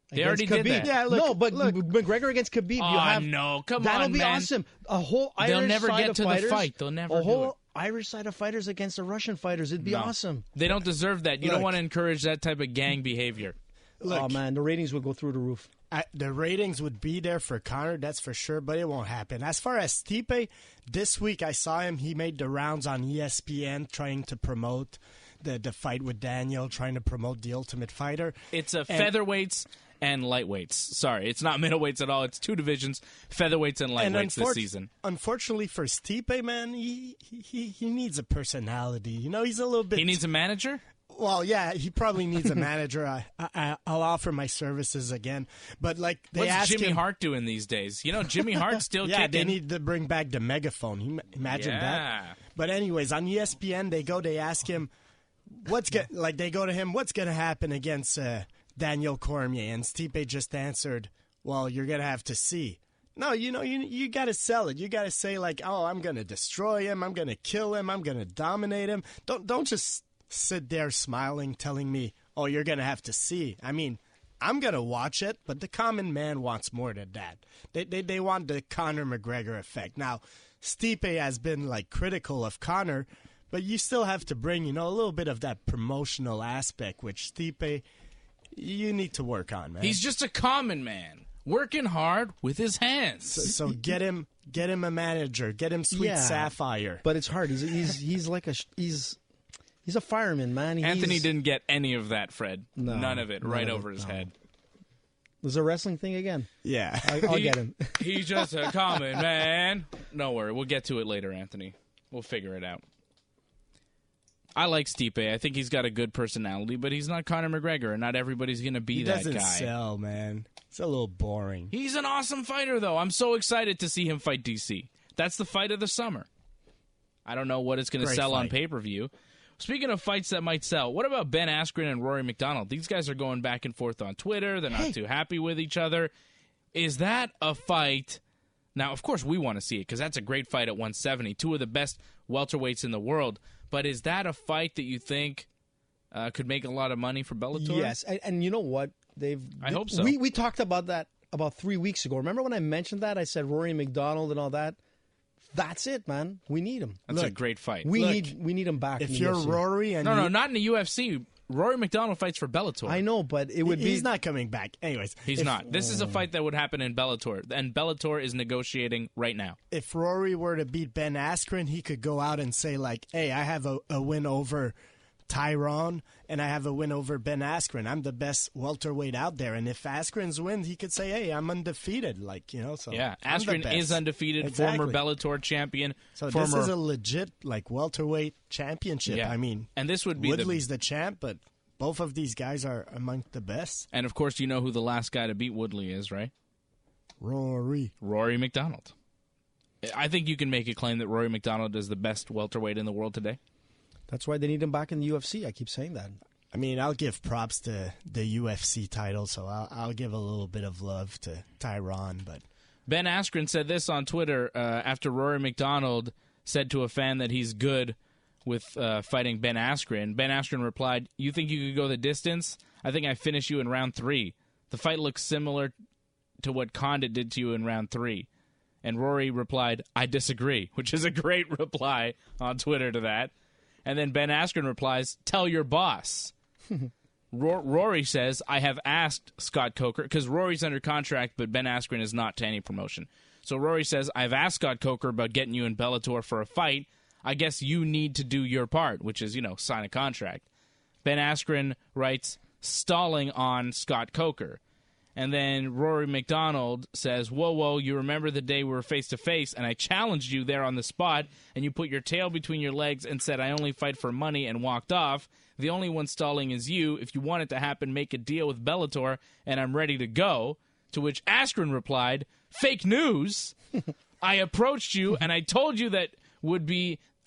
They already Khabib. did that. Yeah, look, McGregor against Khabib. Oh, no. Come on, that'll be man. awesome. A whole Irish They'll never side get of to fighters, the fight. They'll never do it. A whole Irish side of fighters against the Russian fighters. It'd be awesome. They don't deserve that. You don't want to encourage that type of gang behavior. Look, oh, man, the ratings would go through the roof. The ratings would be there for Conor, that's for sure, but it won't happen. As far as Stipe, this week I saw him. He made the rounds on ESPN trying to promote the fight with Daniel, trying to promote The Ultimate Fighter. It's featherweights and lightweights. Sorry, it's not middleweights at all. It's two divisions, featherweights and lightweights this season. Unfortunately for Stipe, man, he needs a personality. You know, he's a little bit... He needs a manager? Well, yeah, he probably needs a manager. I'll offer my services again. But like, what's Jimmy Hart doing these days? You know, Jimmy Hart's still kicking. They need to bring back the megaphone. Imagine that. But anyways, on ESPN, they ask him, they go to him, what's going to happen against Daniel Cormier? And Stipe just answered, well, you're going to have to see. No, you got to sell it. You got to say like, oh, I'm going to destroy him. I'm going to kill him. I'm going to dominate him. Don't just sit there smiling, telling me, oh, you're going to have to see. I mean, I'm going to watch it, but the common man wants more than that. They want the Conor McGregor effect. Now, Stipe has been like critical of Conor, but you still have to bring, a little bit of that promotional aspect, which Stipe, you need to work on, man. He's just a common man, working hard with his hands. So get him a manager, get him Sweet Sapphire. But it's hard. He's a fireman, man. Anthony didn't get any of that, Fred. No, none of it. Right over his head. There's a wrestling thing again. Yeah. I'll get him. He's just a common man. No worry. We'll get to it later, Anthony. We'll figure it out. I like Stipe. I think he's got a good personality, but he's not Conor McGregor, and not everybody's going to be that guy. He doesn't sell, man. It's a little boring. He's an awesome fighter, though. I'm so excited to see him fight DC. That's the fight of the summer. I don't know what it's going to sell on pay-per-view. Speaking of fights that might sell, what about Ben Askren and Rory MacDonald? These guys are going back and forth on Twitter. They're not too happy with each other. Is that a fight? Now, of course, we want to see it because that's a great fight at 170, two of the best welterweights in the world. But is that a fight that you think could make a lot of money for Bellator? Yes, and you know what, Dave? I hope so. We talked about that about 3 weeks ago. Remember when I mentioned that? I said Rory MacDonald and all that. That's it, man. We need him. That's a great fight. We need him back. If you're UFC. Rory and no, not in the UFC. Rory MacDonald fights for Bellator. I know, but he's not coming back. Anyways, he's not. This is a fight that would happen in Bellator, and Bellator is negotiating right now. If Rory were to beat Ben Askren, he could go out and say like, "Hey, I have a win over Tyrone, and I have a win over Ben Askren. I'm the best welterweight out there." And if Askren's wins, he could say, "Hey, I'm undefeated." So yeah, Askren is undefeated, former Bellator champion. So this is a legit welterweight championship. Yeah. I mean, and this would be Woodley's the champ, but both of these guys are among the best. And of course, you know who the last guy to beat Woodley is, right? Rory MacDonald. I think you can make a claim that Rory MacDonald is the best welterweight in the world today. That's why they need him back in the UFC. I keep saying that. I mean, I'll give props to the UFC title, so I'll give a little bit of love to Tyron. But Ben Askren said this on Twitter after Rory MacDonald said to a fan that he's good with fighting Ben Askren. Ben Askren replied, "You think you could go the distance? I think I finish you in round 3. The fight looks similar to what Condit did to you in round 3. And Rory replied, "I disagree," which is a great reply on Twitter to that. And then Ben Askren replies, "Tell your boss." Rory says, "I have asked Scott Coker," because Rory's under contract, but Ben Askren is not to any promotion. So Rory says, "I've asked Scott Coker about getting you in Bellator for a fight. I guess you need to do your part," which is, sign a contract. Ben Askren writes, "Stalling on Scott Coker." And then Rory MacDonald says, whoa, you remember the day we were face-to-face, and I challenged you there on the spot, and you put your tail between your legs and said, I only fight for money, and walked off. The only one stalling is you. If you want it to happen, make a deal with Bellator, and I'm ready to go. To which Askren replied, "Fake news. I approached you, and I told you that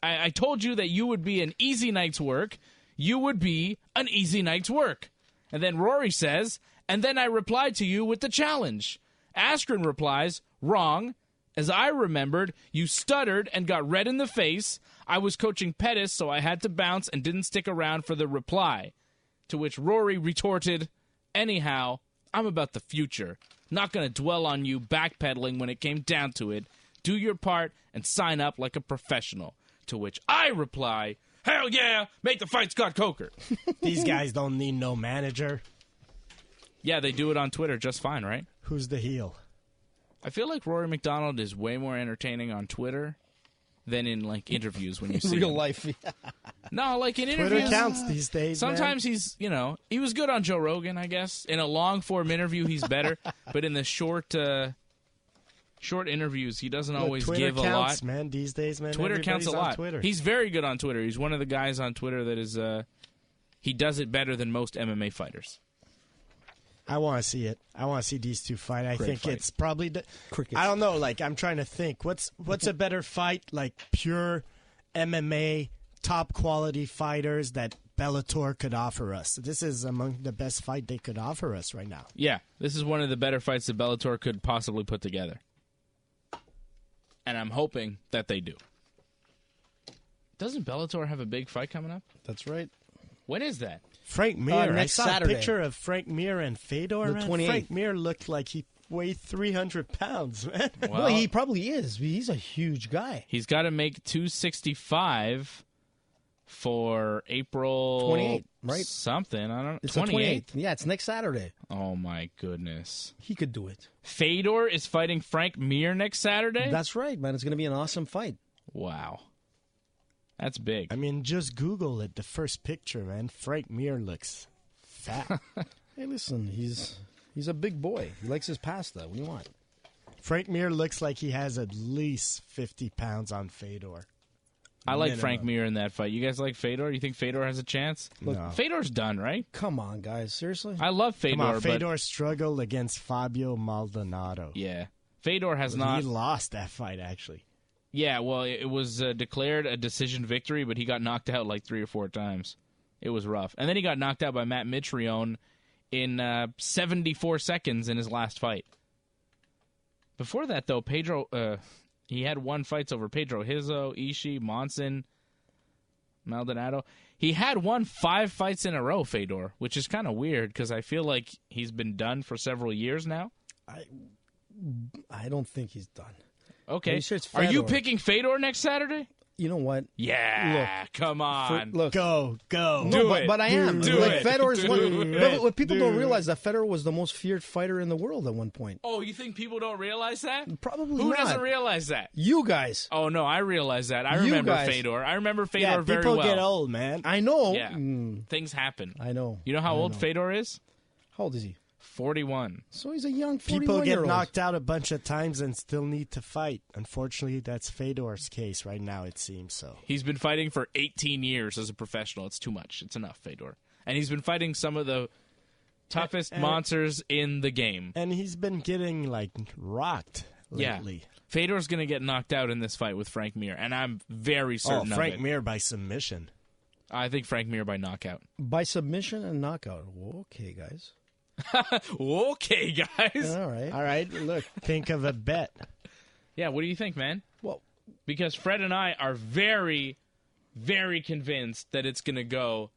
I told you that you would be an easy night's work. You would be an easy night's work." And then Rory says, "And then I replied to you with the challenge." Askren replies, "Wrong. As I remembered, you stuttered and got red in the face. I was coaching Pettis, so I had to bounce and didn't stick around for the reply." To which Rory retorted, "Anyhow, I'm about the future. Not going to dwell on you backpedaling when it came down to it. Do your part and sign up like a professional." To which I reply, "Hell yeah, make the fight Scott Coker." These guys don't need no manager. Yeah, they do it on Twitter just fine, right? Who's the heel? I feel like Rory MacDonald is way more entertaining on Twitter than in, interviews when you see real him. life. No, in interviews. Twitter counts these days, Sometimes he's, he was good on Joe Rogan, I guess. In a long-form interview, he's better. But in the short interviews, he doesn't always give a lot. Twitter counts, man, these days, man. Twitter counts a lot. Twitter. He's very good on Twitter. He's one of the guys on Twitter that is, he does it better than most MMA fighters. I want to see it. I want to see these two fight. I think fight. it's probably Crickets. I don't know. I'm trying to think. What's a better fight? Pure MMA, top quality fighters that Bellator could offer us. This is among the best fight they could offer us right now. Yeah, this is one of the better fights that Bellator could possibly put together. And I'm hoping that they do. Doesn't Bellator have a big fight coming up? That's right. When is that? Frank Mir. Next I saw Saturday. a picture of Frank Mir and Fedor. The 28th. Frank Mir looked like he weighed 300 pounds, man. Well, he probably is. He's a huge guy. He's got to make 265 for April 28th, right? Something. I don't know. It's 28th? the 28th. Yeah, it's next Saturday. Oh, my goodness. He could do it. Fedor is fighting Frank Mir next Saturday? That's right, man. It's going to be an awesome fight. Wow. That's big. I mean, just Google it. The first picture, man. Frank Mir looks fat. Hey, listen, he's a big boy. He likes his pasta. What do you want? Frank Mir looks like he has at least 50 pounds on Fedor. I like Frank Mir in that fight. You guys like Fedor? You think Fedor has a chance? Look, no. Fedor's done, right? Come on, guys. Seriously? I love Fedor. Come on, Fedor struggled against Fabio Maldonado. Yeah. Fedor has not... He lost that fight, actually. Yeah, well, it was declared a decision victory, but he got knocked out 3 or 4 times. It was rough. And then he got knocked out by Matt Mitrione in 74 seconds in his last fight. Before that, though, Pedro... he had won fights over Pedro Hizzo, Ishii, Monson, Maldonado. He had won 5 fights in a row, Fedor, which is kind of weird because I feel like he's been done for several years now. I don't think he's done. Okay. Sure are you picking Fedor next Saturday? You know what? Yeah, come on. Go. Do it. But I am. Do it. Fedor's one. But people don't realize that Fedor was the most feared fighter in the world at one point. Oh, you think people don't realize that? Probably Who not. doesn't realize that? You guys. Oh, no, I realize that. I remember Fedor. I remember Fedor very well. People get old, man. I know. Yeah. Things happen. I know. You know how old Fedor is? How old is he? 41. So he's a young 41-year-old. People get knocked out a bunch of times and still need to fight. Unfortunately, that's Fedor's case right now, it seems so. He's been fighting for 18 years as a professional. It's too much. It's enough, Fedor. And he's been fighting some of the toughest monsters in the game. And he's been getting, rocked lately. Yeah. Fedor's going to get knocked out in this fight with Frank Mir, and I'm very certain of it. Frank Mir by submission. I think Frank Mir by knockout. By submission and knockout. Okay, guys. Okay, guys. All right. All right, look, think of a bet. Yeah, what do you think, man? Well, because Fred and I are very, very convinced that it's going to go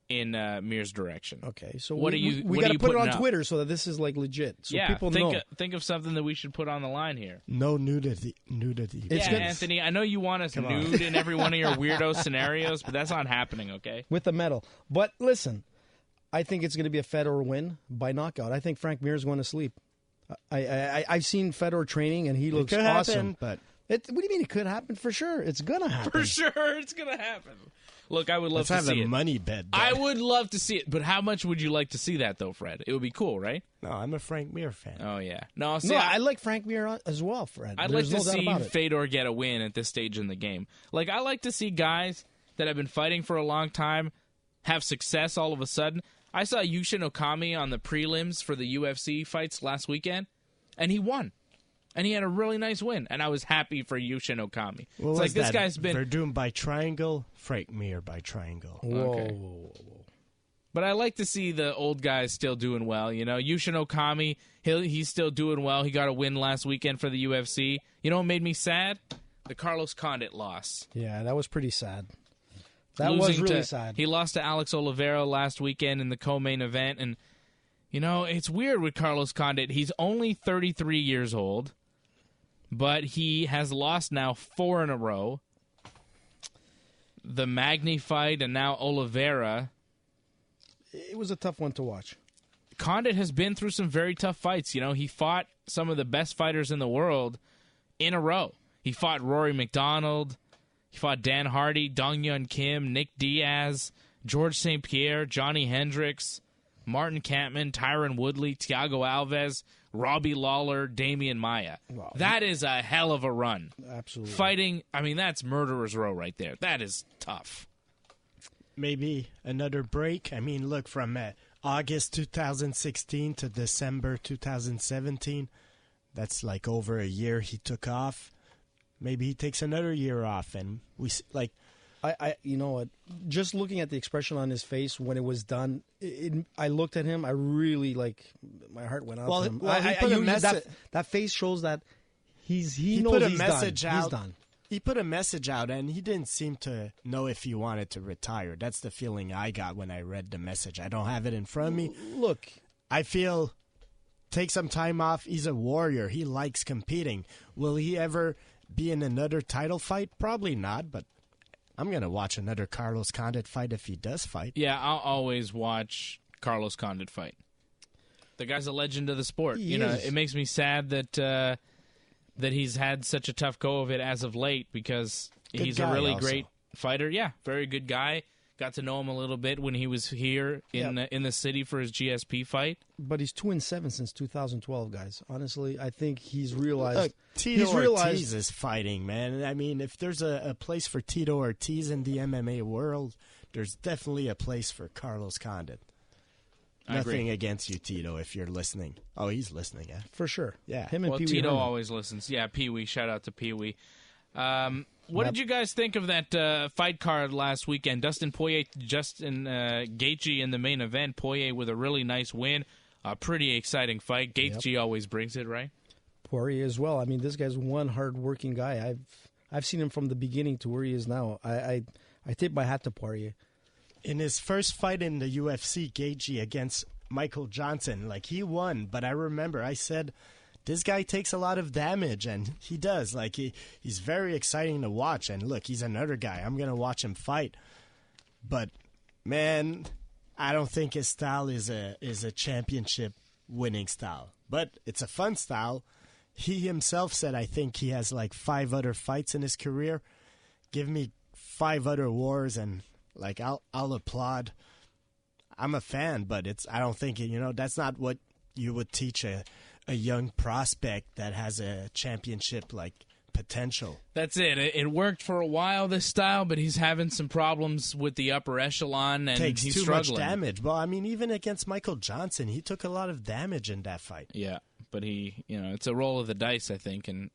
in Mir's direction. Okay, so what we got to put it on Twitter so that this is like legit, so people know. Think of something that we should put on the line here. No nudity. Yeah, Anthony, I know you want us nude in every one of your weirdo scenarios, but that's not happening, okay? With the medal. But listen, I think it's going to be a Fedor win by knockout. I think Frank Mir is going to sleep. I've seen Fedor training, and he looks awesome. Happen, but what do you mean it could happen? For sure, it's going to happen. For sure, it's going to happen. Look, I would love to see it. Let's have a money bet. I would love to see it, but how much would you like to see that, though, Fred? It would be cool, right? No, I'm a Frank Mir fan. Oh, yeah. I like Frank Mir as well, Fred. I'd like to see Fedor get a win at this stage in the game. Like, I like to see guys that have been fighting for a long time have success all of a sudden. I saw Yushin Okami on the prelims for the UFC fights last weekend, and he won. And he had a really nice win, and I was happy for Yushin Okami. It's like this guy's been Verdun by triangle, Frank Mir by triangle. Whoa. But I like to see the old guys still doing well. You know, Yushin Okami, he's still doing well. He got a win last weekend for the UFC. You know what made me sad? The Carlos Condit loss. Yeah, that was pretty sad. That was really sad. He lost to Alex Oliveira last weekend in the co-main event, and you know it's weird with Carlos Condit. He's only 33 years old. But he has lost now 4 in a row. The Magny fight and now Oliveira. It was a tough one to watch. Condit has been through some very tough fights. You know, he fought some of the best fighters in the world in a row. He fought Rory MacDonald. He fought Dan Hardy, Dong Yun Kim, Nick Diaz, George St. Pierre, Johnny Hendricks, Martin Kampmann, Tyron Woodley, Thiago Alves, Robbie Lawler, Damian Maia. Wow. That is a hell of a run. Absolutely. Fighting, I mean, that's murderer's row right there. That is tough. Maybe another break. I mean, look, from August 2016 to December 2017, that's like over a year he took off. Maybe he takes another year off, and we like. You know what? Just looking at the expression on his face when it was done, I looked at him. I really my heart went out to him. That face shows that he knows put a he's message done. out. He's done. He put a message out, and he didn't seem to know if he wanted to retire. That's the feeling I got when I read the message. I don't have it in front of me. Look, I feel take some time off. He's a warrior. He likes competing. Will he ever be in another title fight? Probably not, but I'm going to watch another Carlos Condit fight if he does fight. Yeah, I'll always watch Carlos Condit fight. The guy's a legend of the sport. He is. It makes me sad that he's had such a tough go of it as of late because he's a really great fighter. Yeah, very good guy. Got to know him a little bit when he was here in the city for his GSP fight. But he's 2-7 since 2012, guys. Honestly, I think he's realized. Look, Tito Ortiz is fighting, man. I mean, if there's a place for Tito Ortiz in the MMA world, there's definitely a place for Carlos Condit. Nothing against you, Tito, if you're listening. Oh, he's listening, yeah. For sure. Yeah. Him and Pee-wee Tito Herman. always listens. Yeah, Pee-wee. Shout out to Pee-wee. What did you guys think of that fight card last weekend? Dustin Poirier, Gaethje in the main event. Poirier with a really nice win. A pretty exciting fight. Gaethje always brings it, right? Poirier as well. I mean, this guy's one hard-working guy. I've seen him from the beginning to where he is now. I tip my hat to Poirier. In his first fight in the UFC, Gaethje against Michael Johnson, he won. But I remember I said, this guy takes a lot of damage, and he does. He's very exciting to watch. And look, he's another guy. I'm going to watch him fight. But, man, I don't think his style is a championship winning style. But it's a fun style. He himself said, I think he has 5 other fights in his career. Give me 5 other wars, and I'll applaud. I'm a fan, but I don't think that's not what you would teach a young prospect that has a championship potential. That's it. It worked for a while, this style, but he's having some problems with the upper echelon, and takes he's too struggling. Much damage. Well, I mean, even against Michael Johnson, he took a lot of damage in that fight. Yeah, but it's a roll of the dice, I think, and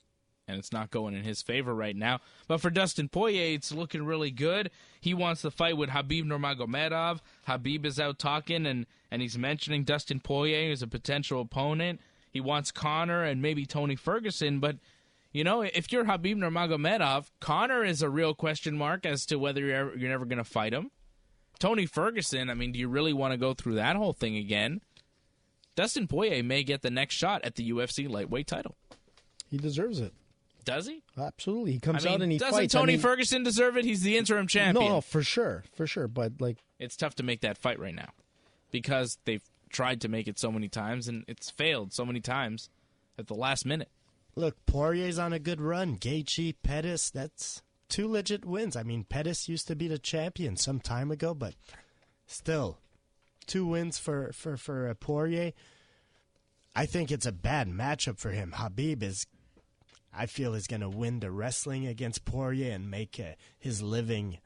and it's not going in his favor right now. But for Dustin Poirier, it's looking really good. He wants the fight with Khabib Nurmagomedov. Khabib is out talking, and he's mentioning Dustin Poirier as a potential opponent. He wants Conor and maybe Tony Ferguson, but you know, if you're Khabib Nurmagomedov, Conor is a real question mark as to whether you're never going to fight him. Tony Ferguson, I mean, do you really want to go through that whole thing again? Dustin Poirier may get the next shot at the UFC lightweight title. He deserves it. Does he? Absolutely. He comes out and he doesn't fights. Tony Ferguson deserve it? He's the interim champion. No, for sure. But it's tough to make that fight right now because they've tried to make it so many times and it's failed so many times at the last minute. Look, Poirier's on a good run. Gaethje, Pettis, that's 2 legit wins. I mean, Pettis used to be the champion some time ago, but still, 2 wins for Poirier. I think it's a bad matchup for him. Khabib I feel, is going to win the wrestling against Poirier and make his living.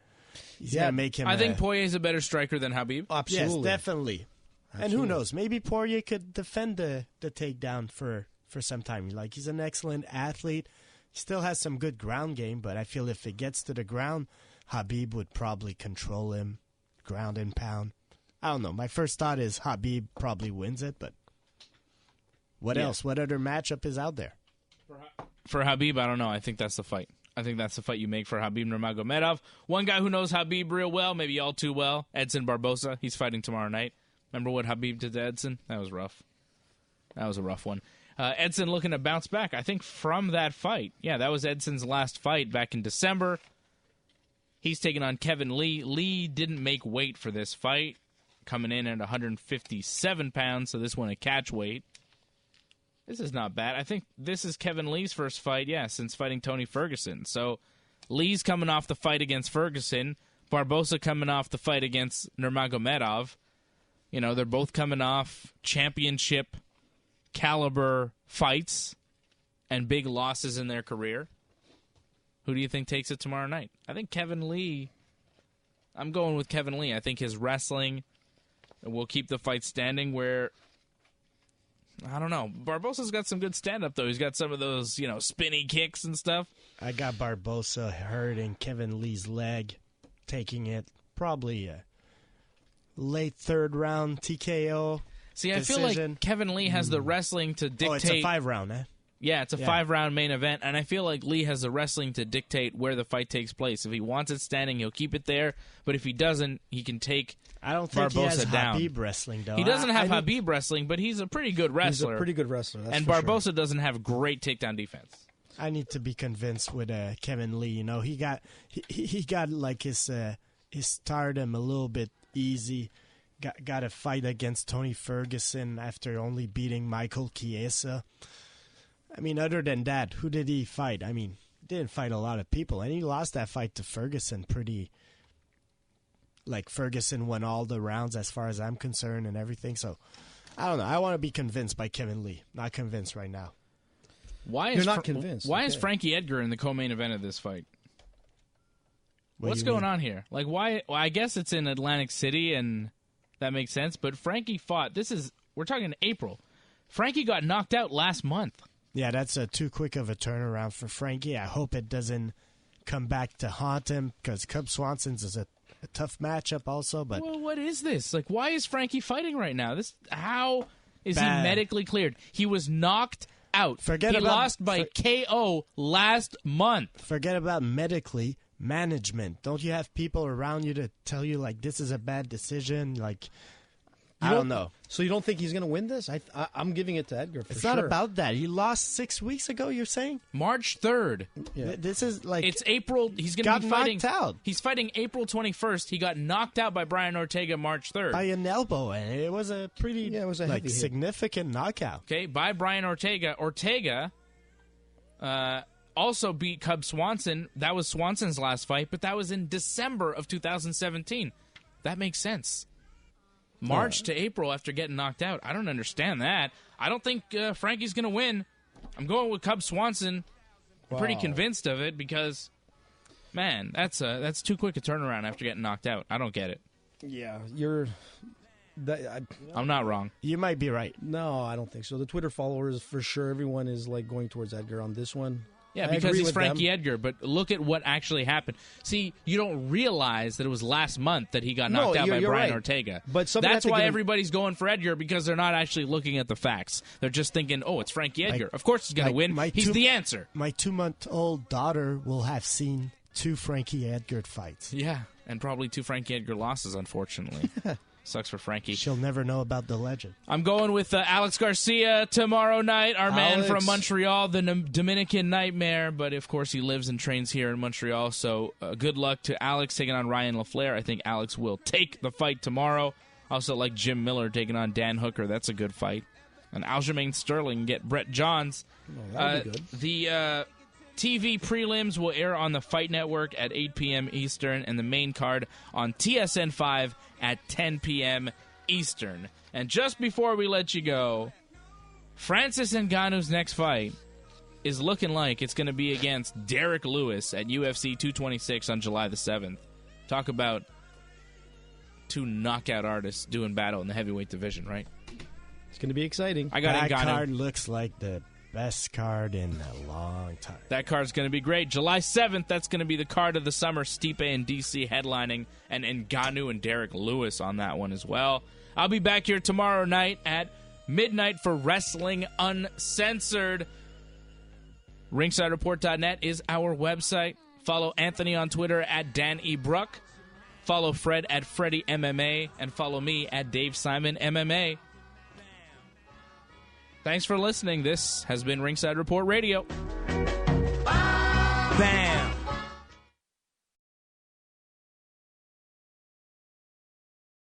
He's going to make him. I think Poirier's a better striker than Khabib. Absolutely. Yes, definitely. And who knows? Maybe Poirier could defend the takedown for some time. Like, he's an excellent athlete. He still has some good ground game, but I feel if it gets to the ground, Khabib would probably control him, ground and pound. I don't know. My first thought is Khabib probably wins it, but what else? What other matchup is out there? For Khabib, I don't know. I think that's the fight. I think that's the fight you make for Khabib Nurmagomedov. One guy who knows Khabib real well, maybe all too well, Edson Barboza. He's fighting tomorrow night. Remember what Khabib did to Edson? That was rough. That was a rough one. Edson looking to bounce back, I think, from that fight. Yeah, that was Edson's last fight back in December. He's taking on Kevin Lee. Lee didn't make weight for this fight, coming in at 157 pounds, so this one a catch weight. This is not bad. I think this is Kevin Lee's first fight, since fighting Tony Ferguson. So Lee's coming off the fight against Ferguson. Barboza coming off the fight against Nurmagomedov. You know, they're both coming off championship caliber fights and big losses in their career. Who do you think takes it tomorrow night? I think Kevin Lee. I'm going with Kevin Lee. I think his wrestling will keep the fight standing where, I don't know. Barboza's got some good stand-up, though. He's got some of those, spinny kicks and stuff. I got Barboza hurting Kevin Lee's leg, taking it probably a late 3rd round TKO. See, I feel like Kevin Lee has the wrestling to dictate. Oh, it's a 5-round, eh? Yeah, it's a 5-round main event, and I feel like Lee has the wrestling to dictate where the fight takes place. If he wants it standing, he'll keep it there, but if he doesn't, he can take Barboza down. I don't think he has Khabib wrestling, though. He doesn't have Khabib wrestling, but he's a pretty good wrestler. He's a pretty good wrestler, that's and for Barboza sure. doesn't have great takedown defense. I need to be convinced with Kevin Lee. He got like his stardom a little bit easy. Got a fight against Tony Ferguson after only beating Michael Chiesa. I mean, other than that, who did he fight? I mean, he didn't fight a lot of people, and he lost that fight to Ferguson pretty. Like, Ferguson won all the rounds as far as I'm concerned and everything. So, I don't know. I want to be convinced by Kevin Lee. Not convinced right now. You're not convinced. Why is Frankie Edgar in the co-main event of this fight? What's going on here? Like, why? Well, I guess it's in Atlantic City, and that makes sense. But Frankie fought. We're talking April. Frankie got knocked out last month. Yeah, that's too quick of a turnaround for Frankie. I hope it doesn't come back to haunt him because Cub Swanson's is a tough matchup also. But well, what is this? Like, why is Frankie fighting right now? How is he medically cleared? He was knocked out. He lost by KO last month. Forget about medically. Management. Don't you have people around you to tell you, like, this is a bad decision? Like, I don't know. So you don't think he's going to win this? I'm giving it to Edgar for It's sure. not about that. He lost 6 weeks ago, you're saying? March 3rd. Yeah. This is like... It's April. He's going to be fighting... out. He's fighting April 21st. He got knocked out by Brian Ortega March 3rd. By an elbow, and it was a pretty significant knockout. Okay, by Brian Ortega. Ortega also beat Cub Swanson. That was Swanson's last fight, but that was in December of 2017. That makes sense. March to April after getting knocked out. I don't understand that. I don't think Frankie's going to win. I'm going with Cub Swanson. I'm pretty convinced of it because, man, that's too quick a turnaround after getting knocked out. I don't get it. Yeah, I'm not wrong. You might be right. No, I don't think so. The Twitter followers, for sure, everyone is like going towards Edgar on this one. Yeah, because he's Frankie Edgar, but look at what actually happened. See, you don't realize that it was last month that he got knocked out by Brian Ortega. But that's why everybody's going for Edgar, because they're not actually looking at the facts. They're just thinking, oh, it's Frankie Edgar. Of course he's going to win. He's the answer. My 2-month-old daughter will have seen 2 Frankie Edgar fights. Yeah, and probably 2 Frankie Edgar losses, unfortunately. Sucks for Frankie. She'll never know about the legend. I'm going with Alex Garcia tomorrow night, our man from Montreal, the Dominican Nightmare. But, of course, he lives and trains here in Montreal. So good luck to Alex taking on Ryan LaFleur. I think Alex will take the fight tomorrow. Also like Jim Miller taking on Dan Hooker. That's a good fight. And Aljamain Sterling get Brett Johns. Oh, that'd be good. The TV prelims will air on the Fight Network at 8 p.m. Eastern, and the main card on TSN 5 at 10 p.m. Eastern. And just before we let you go, Francis Ngannou's next fight is looking like it's going to be against Derek Lewis at UFC 226 on July the 7th. Talk about 2 knockout artists doing battle in the heavyweight division, right? It's going to be exciting. I got that card looks like the best card in a long time. That card's going to be great. July 7th, that's going to be the card of the summer. Stipe and DC headlining, and Ngannou and Derek Lewis on that one as well. I'll be back here tomorrow night at midnight for Wrestling Uncensored. RingsideReport.net is our website. Follow Anthony on Twitter at Dan E. Bruck. Follow Fred at Freddy MMA. And follow me at Dave Simon MMA. Thanks for listening. This has been Ringside Report Radio. Bam!